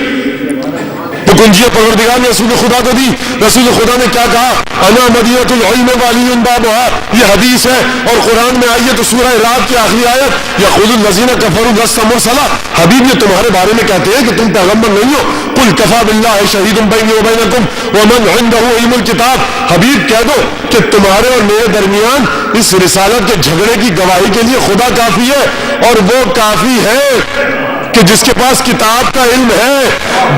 تو کنجیاں پروردگار نے رسول خدا کو دی۔ رسول خدا نے کیا کہا؟ انا مدینۃ العلم وعلی بابھا، یہ حدیث ہے، اور قرآن میں آئی ہے تو سورہ رعد کی آخری آیت یقول الذین کفروا لست مرسلا، حبیب یہ تمہارے بارے میں کہتے ہیں کہ تم پیغمبر نہیں ہو۔ قل کفی باللہ شہید بینی وبینکم ومن عندہ علم الکتاب، حبیب کہہ دو کہ تمہارے اور میرے درمیان اس رسالت کے جھگڑے کی گواہی کے لیے خدا کافی ہے، اور وہ کافی ہے کہ جس کے پاس کتاب کا علم ہے۔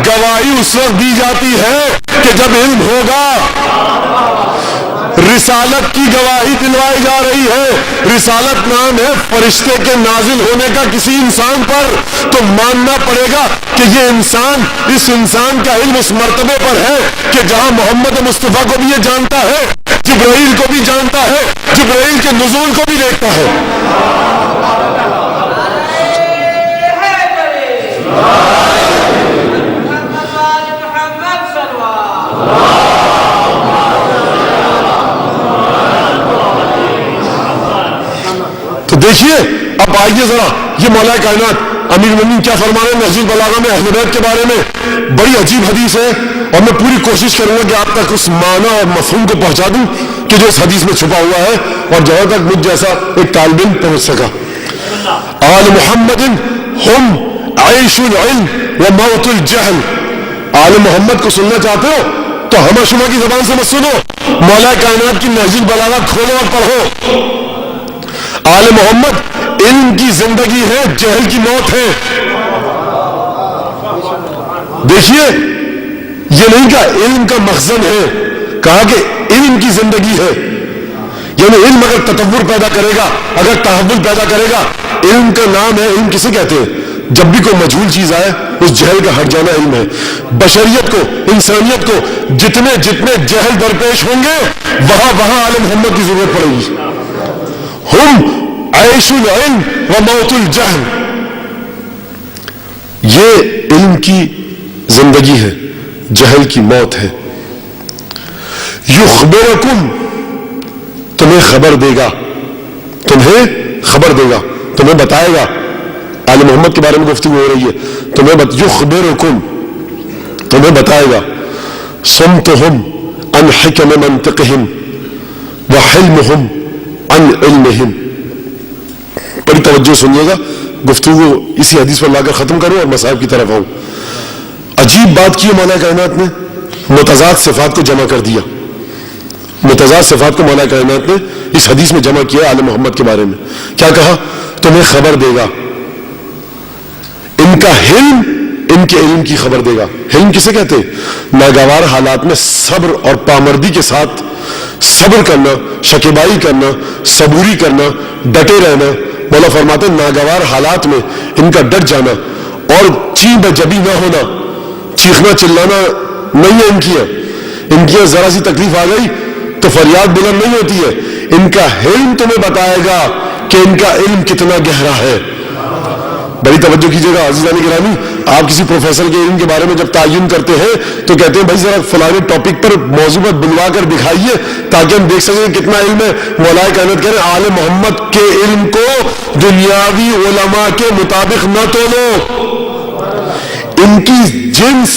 گواہی اس وقت دی جاتی ہے کہ جب علم ہوگا۔ رسالت کی گواہی دلوائی جا رہی ہے۔ رسالت نام ہے فرشتے کے نازل ہونے کا کسی انسان پر، تو ماننا پڑے گا کہ یہ انسان، اس انسان کا علم اس مرتبے پر ہے کہ جہاں محمد مصطفیٰ کو بھی یہ جانتا ہے، جبرائیل کو بھی جانتا ہے، جبرائیل کے نزول کو بھی دیکھتا ہے۔ تو دیکھیے اب آئیے ذرا، یہ مولا کائنات امیر المومنین کیا فرما رہے ہیں نہج البلاغہ میں اہل بیت کے بارے میں۔ بڑی عجیب حدیث ہے اور میں پوری کوشش کروں گا کہ آپ تک اس معنی اور مفہوم کو پہنچا دوں کہ جو اس حدیث میں چھپا ہوا ہے، اور جہاں تک مجھ جیسا ایک طالب علم پہنچ سکا۔ آل محمد ہم عیش العلم و موت الجہل۔ آل محمد کو سننا چاہتے ہو تو ہمہ شمہ کی زبان سے مت سنو، مولا کائنات کی نہج البلاغہ کھولو اور پڑھو۔ آل محمد علم کی زندگی ہے، جہل کی موت ہے۔ دیکھیے یہ نہیں کہا علم کا مخزن ہے، کہا کہ علم کی زندگی ہے، یعنی علم اگر تطور پیدا کرے گا، اگر تحول پیدا کرے گا، علم کا نام ہے۔ علم کسے کہتے ہیں؟ جب بھی کوئی مجہول چیز آئے اس جہل کا ہٹ جانا علم ہے۔ بشریت کو، انسانیت کو جتنے جتنے جہل درپیش ہوں گے وہاں وہاں آل محمد کی ضرورت پڑے گی۔ ہم عیش العلم و موت الجہل، یہ علم کی زندگی ہے، جہل کی موت ہے۔ یخبرکم، تمہیں خبر دے گا، تمہیں خبر دے گا، تمہیں بتائے گا۔ آل محمد کے بارے میں گفتگو ہو رہی ہے، تمہیں یخبرکم، تمہیں بتائے گا۔ صمتہم عن حکم منطقہم وحلمہم عن علمہم۔ بڑی توجہ سنیے گا، گفتگو اسی حدیث پر لا کر ختم کروں اور مصائب کی طرف آؤں۔ عجیب بات کی مولا کائنات نے، متضاد صفات کو جمع کر دیا۔ متضاد صفات کو مولا کائنات نے اس حدیث میں جمع کیا آل محمد کے بارے میں۔ کیا کہا؟ تمہیں خبر دے گا، ان کا علم، ان کے علم کی خبر دے گا۔ علم کسے کہتے ہیں؟ ناگوار حالات میں صبر اور پامردی کے ساتھ صبر کرنا، شکیبائی کرنا، صبوری کرنا، ڈٹے رہنا۔ مولا فرماتے ہیں ناگوار حالات میں ان کا ڈٹ جانا اور چیں بجبی نہ ہونا، چیخنا چلانا نہیں ہے ان کی ہے۔ ان کی ذرا سی تکلیف آ گئی تو فریاد بلند نہیں ہوتی ہے۔ ان کا علم تمہیں بتائے گا کہ ان کا علم کتنا گہرا ہے۔ بڑی توجہ کیجیے گا عزیزان گرامی، آپ کسی پروفیسر کے علم کے بارے میں جب تعین کرتے ہیں تو کہتے ہیں بھائی ذرا فلانے ٹاپک پر موضوع پر بلوا کر دکھائیے تاکہ ہم دیکھ سکیں کتنا علم ہے۔ مولا کائنات کہہ رہے ہیں آل محمد کے علم کو دنیاوی علماء کے مطابق نہ تولو۔ ان کی جنس،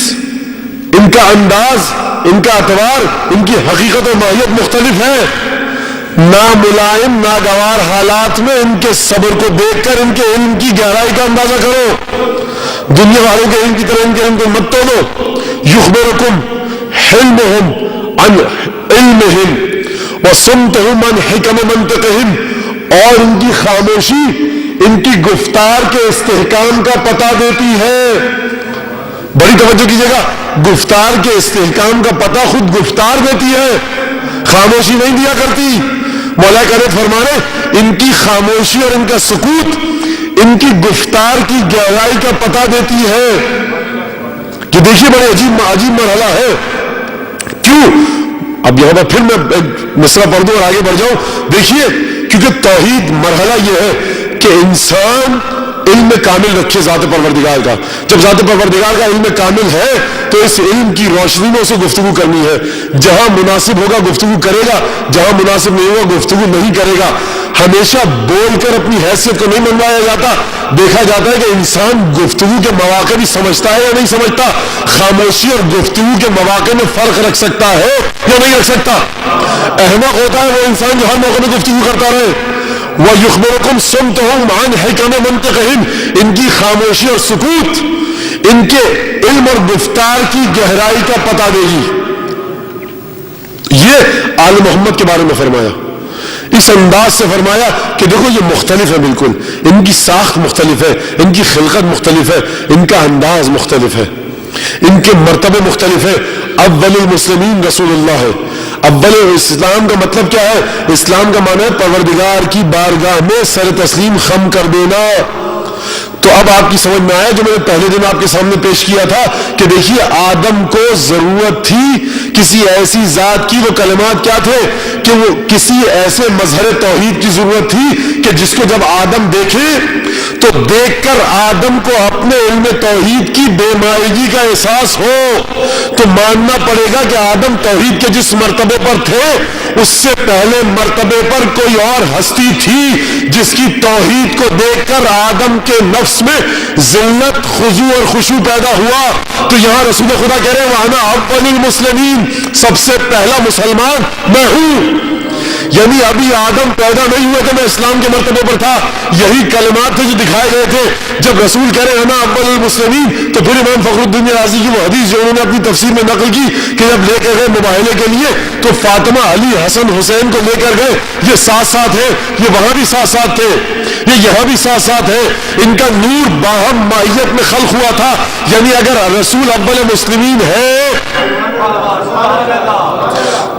ان کا انداز، ان کا اعتبار، ان کی حقیقت و ماہیت مختلف ہے۔ ناملائم ناگوار حالات میں ان کے صبر کو دیکھ کر ان کے علم کی گہرائی کا اندازہ کرو۔ دنیا والوں کے علم کی طرح ان کے علم کو مت تولو۔ یخبرکم حلمہم عن علمہم وصمتہم عن حکم منطقہم، اور ان کی خاموشی ان کی گفتار کے استحکام کا پتہ دیتی ہے۔ بڑی توجہ کیجیے گا، گفتار کے استحکام کا پتہ خود گفتار دیتی ہے، خاموشی نہیں دیا کرتی۔ مولا کریم فرما رہے ان کی خاموشی اور ان کا سکوت ان کی گفتار کی گہرائی کا پتہ دیتی ہے۔ یہ دیکھیے بڑے عجیب مرحلہ ہے۔ کیوں؟ اب یہاں پر پھر میں ایک مصرع پڑھ دوں اور آگے بڑھ جاؤں۔ دیکھیے کیونکہ توحید مرحلہ یہ ہے کہ انسان علم کامل رکھے ذات پروردگار کا۔ جب ذات پروردگار کا علم کامل ہے تو اس علم کی روشنی میں اسے گفتگو کرنی ہے۔ جہاں مناسب ہوگا گفتگو کرے گا، جہاں مناسب نہیں ہوگا گفتگو نہیں کرے گا۔ ہمیشہ بول کر اپنی حیثیت کو نہیں منوایا جاتا۔ دیکھا جاتا ہے کہ انسان گفتگو کے مواقع بھی سمجھتا ہے یا نہیں سمجھتا، خاموشی اور گفتگو کے مواقع میں فرق رکھ سکتا ہے یا نہیں رکھ سکتا۔ احمق ہوتا ہے وہ انسان جو ہر موقع میں گفتگو کرتا رہے۔ وَيُخْبِرُكُمْ صُمْتُهُمْ عَنْ حِكَمِ مَنْطِقِهِمْ، ان کی خاموشی اور سکوت ان کے علم اور گفتار کی گہرائی کا پتہ دے گی۔ یہ آل محمد کے بارے میں فرمایا، اس انداز سے فرمایا کہ دیکھو یہ مختلف ہے، بالکل ان کی ساخت مختلف ہے، ان کی خلقت مختلف ہے، ان کا انداز مختلف ہے، ان کے مرتبے مختلف ہے۔ اول المسلمین رسول اللہ ہے، اول اسلام کا مطلب کیا ہے؟ اسلام کا معنی ہے پروردگار کی بارگاہ میں سر تسلیم خم کر دینا. تو اب آپ کی سمجھ میں آیا جو میں نے پہلے دن آپ کے سامنے پیش کیا تھا کہ دیکھیے آدم کو ضرورت تھی کسی ایسی ذات کی. وہ کلمات کیا تھے کہ وہ کسی ایسے مظہر توحید کی ضرورت تھی کہ جس کو جب آدم دیکھے تو دیکھ کر آدم کو اپنے علم توحید کی بے مائگی کا احساس ہو. تو ماننا پڑے گا کہ آدم توحید کے جس مرتبے پر تھے اس سے پہلے مرتبے پر کوئی اور ہستی تھی جس کی توحید کو دیکھ کر آدم کے نفس میں ذلت خضوع اور خشوع پیدا ہوا. تو یہاں رسول خدا کہہ رہے ہیں وَأَنَا أَوَّلُ الْمُسْلِمِينَ، سب سے پہلا مسلمان میں ہوں. یعنی ابھی آدم پیدا نہیں ہوا کہ میں اسلام کے مرتبے پر تھا. یہی کلمات تھے جو دکھائے گئے تھے. جب رسول کہہ رہے ہیں انا اول المسلمین تو پھر امام فخر الدین رازی کی وہ حدیث جو انہوں نے اپنی تفسیر میں نقل کی کہ جب لے کے گئے مباہلے کے لیے تو فاطمہ علی حسن حسین کو لے کر گئے. یہ ساتھ ساتھ ہے، یہ وہاں بھی ساتھ ساتھ تھے، یہ یہاں بھی ساتھ ساتھ ہے. ان کا نور باہم مائیت میں خلق ہوا تھا. یعنی اگر رسول اول مسلمین ہے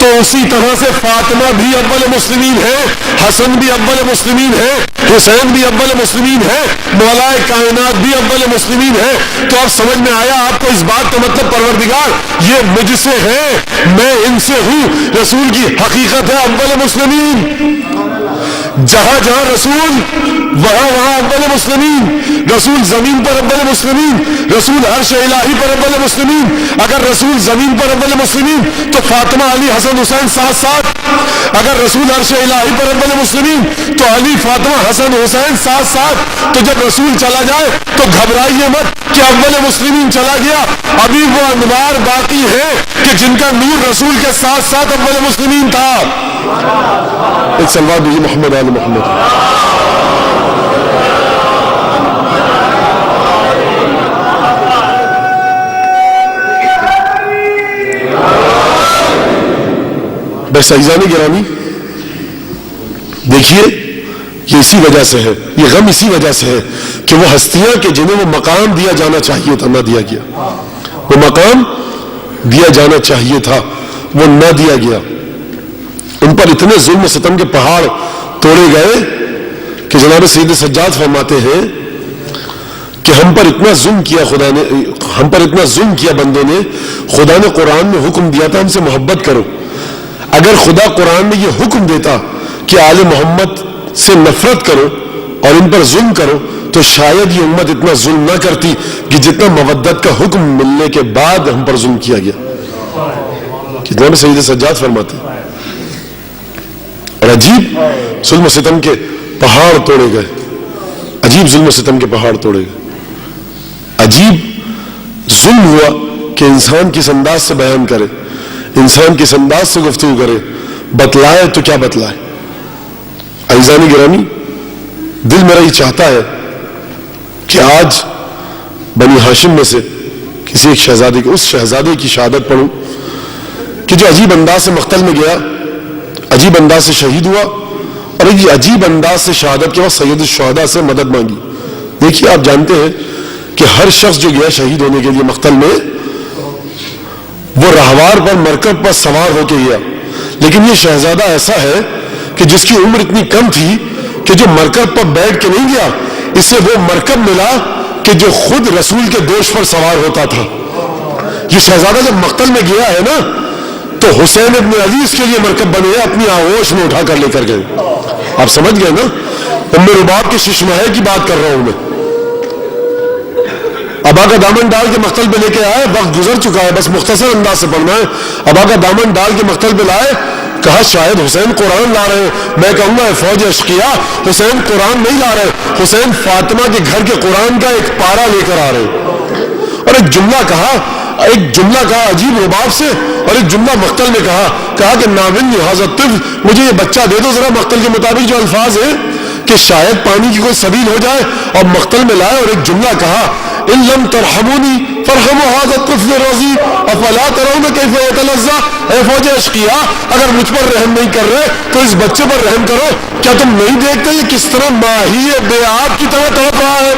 تو اسی طرح سے فاطمہ بھی اول مسلمین ہے، حسن بھی اول مسلمین ہے، حسین بھی اول مسلمین ہے، مولا کائنات بھی اول مسلمین ہے. تو اب سمجھ میں آیا آپ کو اس بات کا مطلب پروردگار یہ مجھ سے ہے، میں ان سے ہوں. رسول کی حقیقت ہے اول مسلمین. جہاں جہاں رسول وہاں وہاں اول مسلمین. رسول زمین پر اول مسلمین، رسول عرش الہی پر اول مسلمین. اگر رسول زمین پر اول مسلمین تو فاطمہ علی حسن حسین ساتھ ساتھ. اگر رسول عرش الہی پر اول مسلمین تو علی فاطمہ حسن حسین ساتھ ساتھ. تو جب رسول چلا جائے تو گھبرائیے مت کہ اول مسلمین چلا گیا. ابھی وہ انوار باقی ہیں کہ جن کا نور رسول کے ساتھ ساتھ اول مسلمین تھا. ایک صلوات دیجیے محمد آل محمد. بس عزیزان گرامی دیکھیے یہ اسی وجہ سے ہے، یہ غم اسی وجہ سے ہے کہ وہ ہستیاں کہ جنہیں وہ مقام دیا جانا چاہیے تھا نہ دیا گیا. وہ مقام دیا جانا چاہیے تھا وہ نہ دیا گیا. ان پر اتنے ظلم و ستم کے پہاڑ توڑے گئے کہ جناب سید سجاد فرماتے ہیں کہ ہم پر اتنا ظلم کیا خدا نے، ہم پر اتنا ظلم کیا بندوں نے. خدا نے قرآن میں حکم دیا تھا ہم سے محبت کرو. اگر خدا قرآن میں یہ حکم دیتا کہ آل محمد سے نفرت کرو اور ان پر ظلم کرو تو شاید یہ امت اتنا ظلم نہ کرتی کہ جتنا مودت کا حکم ملنے کے بعد ہم پر ظلم کیا گیا. کتنا میں سید سجاد فرماتے ہیں. اور عجیب ظلم و ستم کے پہاڑ توڑے گئے، عجیب ظلم و ستم کے پہاڑ توڑے گئے. عجیب ظلم ہوا کہ انسان کس انداز سے بیان کرے، انسان کس انداز سے گفتگو کرے، بتلائے تو کیا بتلائے. عزیزان گرامی دل میرا یہ چاہتا ہے کہ آج بنی ہاشم میں سے کسی ایک شہزادے کی، اس شہزادے کی شہادت پڑھوں کہ جو عجیب انداز سے مقتل میں گیا، عجیب انداز سے شہید ہوا اور ایک عجیب انداز سے شہادت کے وقت سید الشہداء سے مدد مانگی. دیکھیے آپ جانتے ہیں کہ ہر شخص جو گیا شہید ہونے کے لیے مقتل میں وہ راہوار پر مرکب پر سوار ہو کے گیا. لیکن یہ شہزادہ ایسا ہے کہ جس کی عمر اتنی کم تھی کہ جو مرکب پر بیٹھ کے نہیں گیا، اسے وہ مرکب ملا کہ جو خود رسول کے دوش پر سوار ہوتا تھا. یہ شہزادہ جب مقتل میں گیا ہے نا تو حسین ابن عزیز کے لیے مرکب بنے گئے، اپنی آغوش میں اٹھا کر لے کر گئے. آپ سمجھ گئے نا، ام رباب کے ششماہے کی بات کر رہا ہوں میں. ابا کا دامن ڈال کے مقتل پہ لے کے آئے، وقت گزر چکا ہے، بس مختصر انداز سے پڑھنا ہے. ابا کا دامن ڈال کے مقتل پہ لائے، کہا شاید حسین قرآن لا رہے ہیں. میں کہوں گا فوج اشقیا، حسین قرآن نہیں لا رہے، حسین فاطمہ کے گھر کے قرآن کا ایک پارا لے کر آ رہے. اور ایک جملہ کہا عجیب رباب سے، اور ایک جملہ مقتل میں کہا کہ ناول حاضر طفل، مجھے یہ بچہ دے دو ذرا. مقتل کے مطابق جو الفاظ ہیں کہ شاید پانی کی کوئی سبیل ہو جائے، اور مقتل میں لائے. اور ایک جملہ کہا ان لم ترحمونی فرحموا هذا الطفل الرضيع افلا ترون كيف يتلذذ. اے فوج اشقیا، اگر مجھ پر رحم نہیں کر رہے تو اس بچے پر رحم کرو. کیا تم نہیں دیکھتے یہ کس طرح ماہی بے آب کی طرح تڑپ رہا ہے؟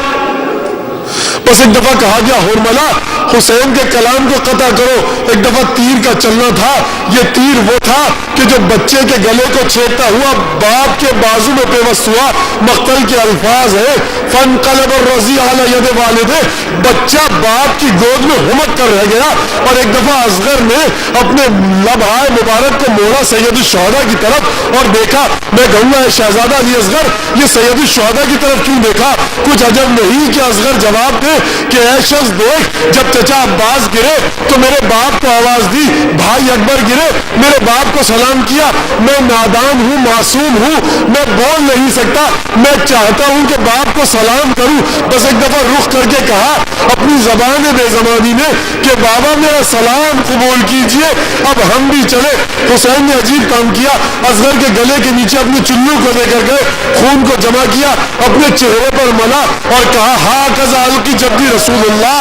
بس ایک دفعہ کہا گیا ہورملا، حسین کے کلام کو قطع کرو. ایک دفعہ تیر کا چلنا تھا. یہ تیر وہ تھا کہ جو بچے کے گلے کو چھیدتا ہوا باپ کے بازو میں پیوست ہوا. مقتل کے الفاظ ہیں فانقلب الرضیع علی ید والدہ. بچہ باپ کی گود میں ہمک کر رہ گیا. اور ایک دفعہ اصغر نے اپنے لبہائے مبارک کو موڑا سید الشہداء کی طرف اور دیکھا. میں کہوں گا شہزادہ علی اصغر یہ سید الشہداء کی طرف کیوں دیکھا؟ کچھ عجب نہیں کہ اصغر جواب دے کہ اے شخص دیکھ، جب چچا عباس گرے تو میرے باپ کو آواز دی، بھائی اکبر گرے میرے باپ کو سلام کیا. میں نادان ہوں، معصوم ہوں، میں بول نہیں سکتا. میں چاہتا ہوں کہ باپ کو سلام کروں. بس ایک دفعہ رخ کر کے کہا اپنی زبان بے زبانی میں کہ بابا میرا سلام قبول کیجئے، اب ہم بھی چلے. حسین نے عجیب کام کیا. اصغر کے گلے کے نیچے اپنے چلو کو لے کر گئے، خون کو جمع کیا، اپنے چہرے پر ملا اور کہا ہا کذا کی جدی رسول اللہ.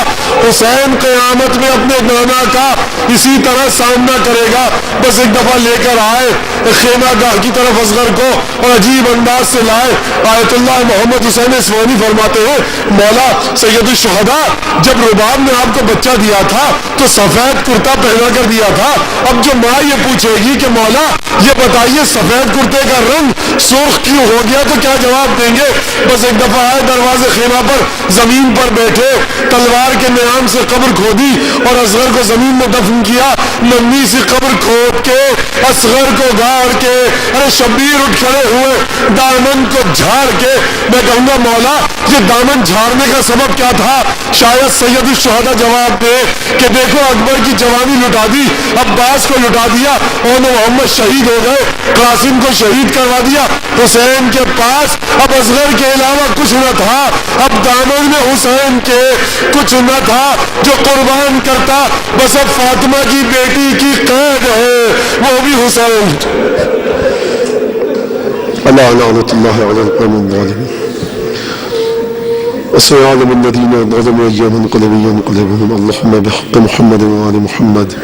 حسین قیامت میں اپنے نانا کا اسی طرح سامنا کرے گا. بس ایک دفعہ لے کر آئے خیمہ گاہ کی طرف اصغر کو اور عجیب انداز سے لائے. آیت اللہ محمد حسین اسوانی فرماتے ہیں مولا سید الشہداء جب رباب نے آپ کو بچہ دیا تھا تو سفید کرتا پہنا کر دیا تھا. اب جو ماں یہ پوچھے گی کہ مولا یہ بتائیے سفید کرتے کا رنگ سرخ کیوں ہو گیا تو کیا جواب دیں گے؟ بس ایک دفعہ آئے دروازے خیمہ پر زمین پر بیٹھے، تلوار کے نیام سے قبر کھودی اور اصغر کو زمین میں دفن کیا. ننھی سی قبر کھود کے اصغر کو گاڑ کے ارے شبیر اٹھ کھڑے ہوئے دامن کو جھاڑ کے. میں کہوں گا مولا یہ دامن جھاڑنے کا سبب کیا تھا؟ شاید سید الشہداء جواب دے کہ دیکھو اکبر کی جوانی لٹا دی، عباس کو لٹا دیا، اور محمد شہید ہو گئے، قاسم کو شہید کروا دیا. حسین کے پاس اب اصغر کے علاوہ کچھ نہ تھا. اب دامن میں حسین کے کچھ نہ تھا جو قربان کرتا. بس اب فاطمہ کی بیٹی کی قید ہے، وہ بھی حسین. اللہ لعنت اللہ علی القوم الظالمین. وسيعلم الذين ظلموا أيام انقلبوا ينقلبون. اللهم بحق محمد وآل محمد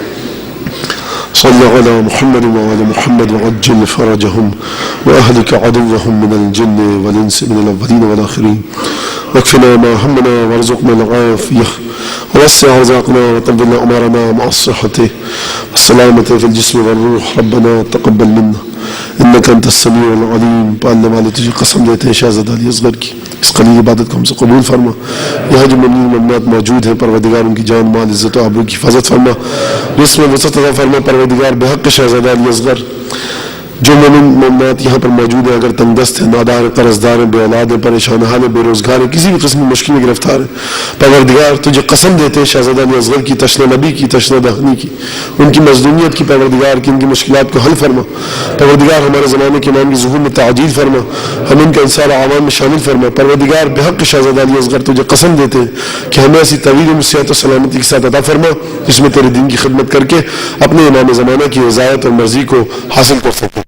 صل على محمد وآل محمد وعجل فرجهم وأهلك عدوهم من الجن والإنس من الأولين والآخرين. واكفنا ما همنا وارزقنا العافية ووسع رزقنا وطول أمرنا مع الصحة والسلامة في الجسم والروح. ربنا تقبل منا انك انت السميع العليم. پالنے والے تجھے قسم دیتے ہیں شہزادہ علی اصغر کی اس قلیل عبادت کو ہم سے قبول فرما. یہاں جو ممنون ممنات موجود ہیں پروردگار ان کی جان مال عزت و آبرو کی حفاظت فرما، جس میں وسعت عطا فرما پروردگار بحق شہزادہ علی اصغر. جو مومن مومنات یہاں پر موجود ہیں اگر تنگ دست ہیں، نادار ہیں، قرض دار ہیں، بے اولاد ہیں، پریشان حال ہیں، بے روزگار ہیں، کسی بھی قسم کی مشکل میں گرفتار ہیں، پروردگار تجھے قسم دیتے ہیں شہزادہ علی اصغر کی، تشنہ نبی کی، تشنہ دہنی کی، ان کی مظلومیت کی پروردگار کی، ان کی مشکلات کو حل فرما. پروردگار ہمارے زمانے کے امام کی ظہور میں تعجیل فرما، ہم ان کا انصار عوام میں شامل فرما. پروردگار بحق شہزادہ علی اصغر تجھے قسم دیتے ہیں کہ ہمیں ایسی طویل صحت و سلامتی کے ساتھ عطا فرما جس میں تیرے دین کی خدمت کر کے اپنے امام زمانہ کی رضایت اور مرضی کو حاصل کر سکیں.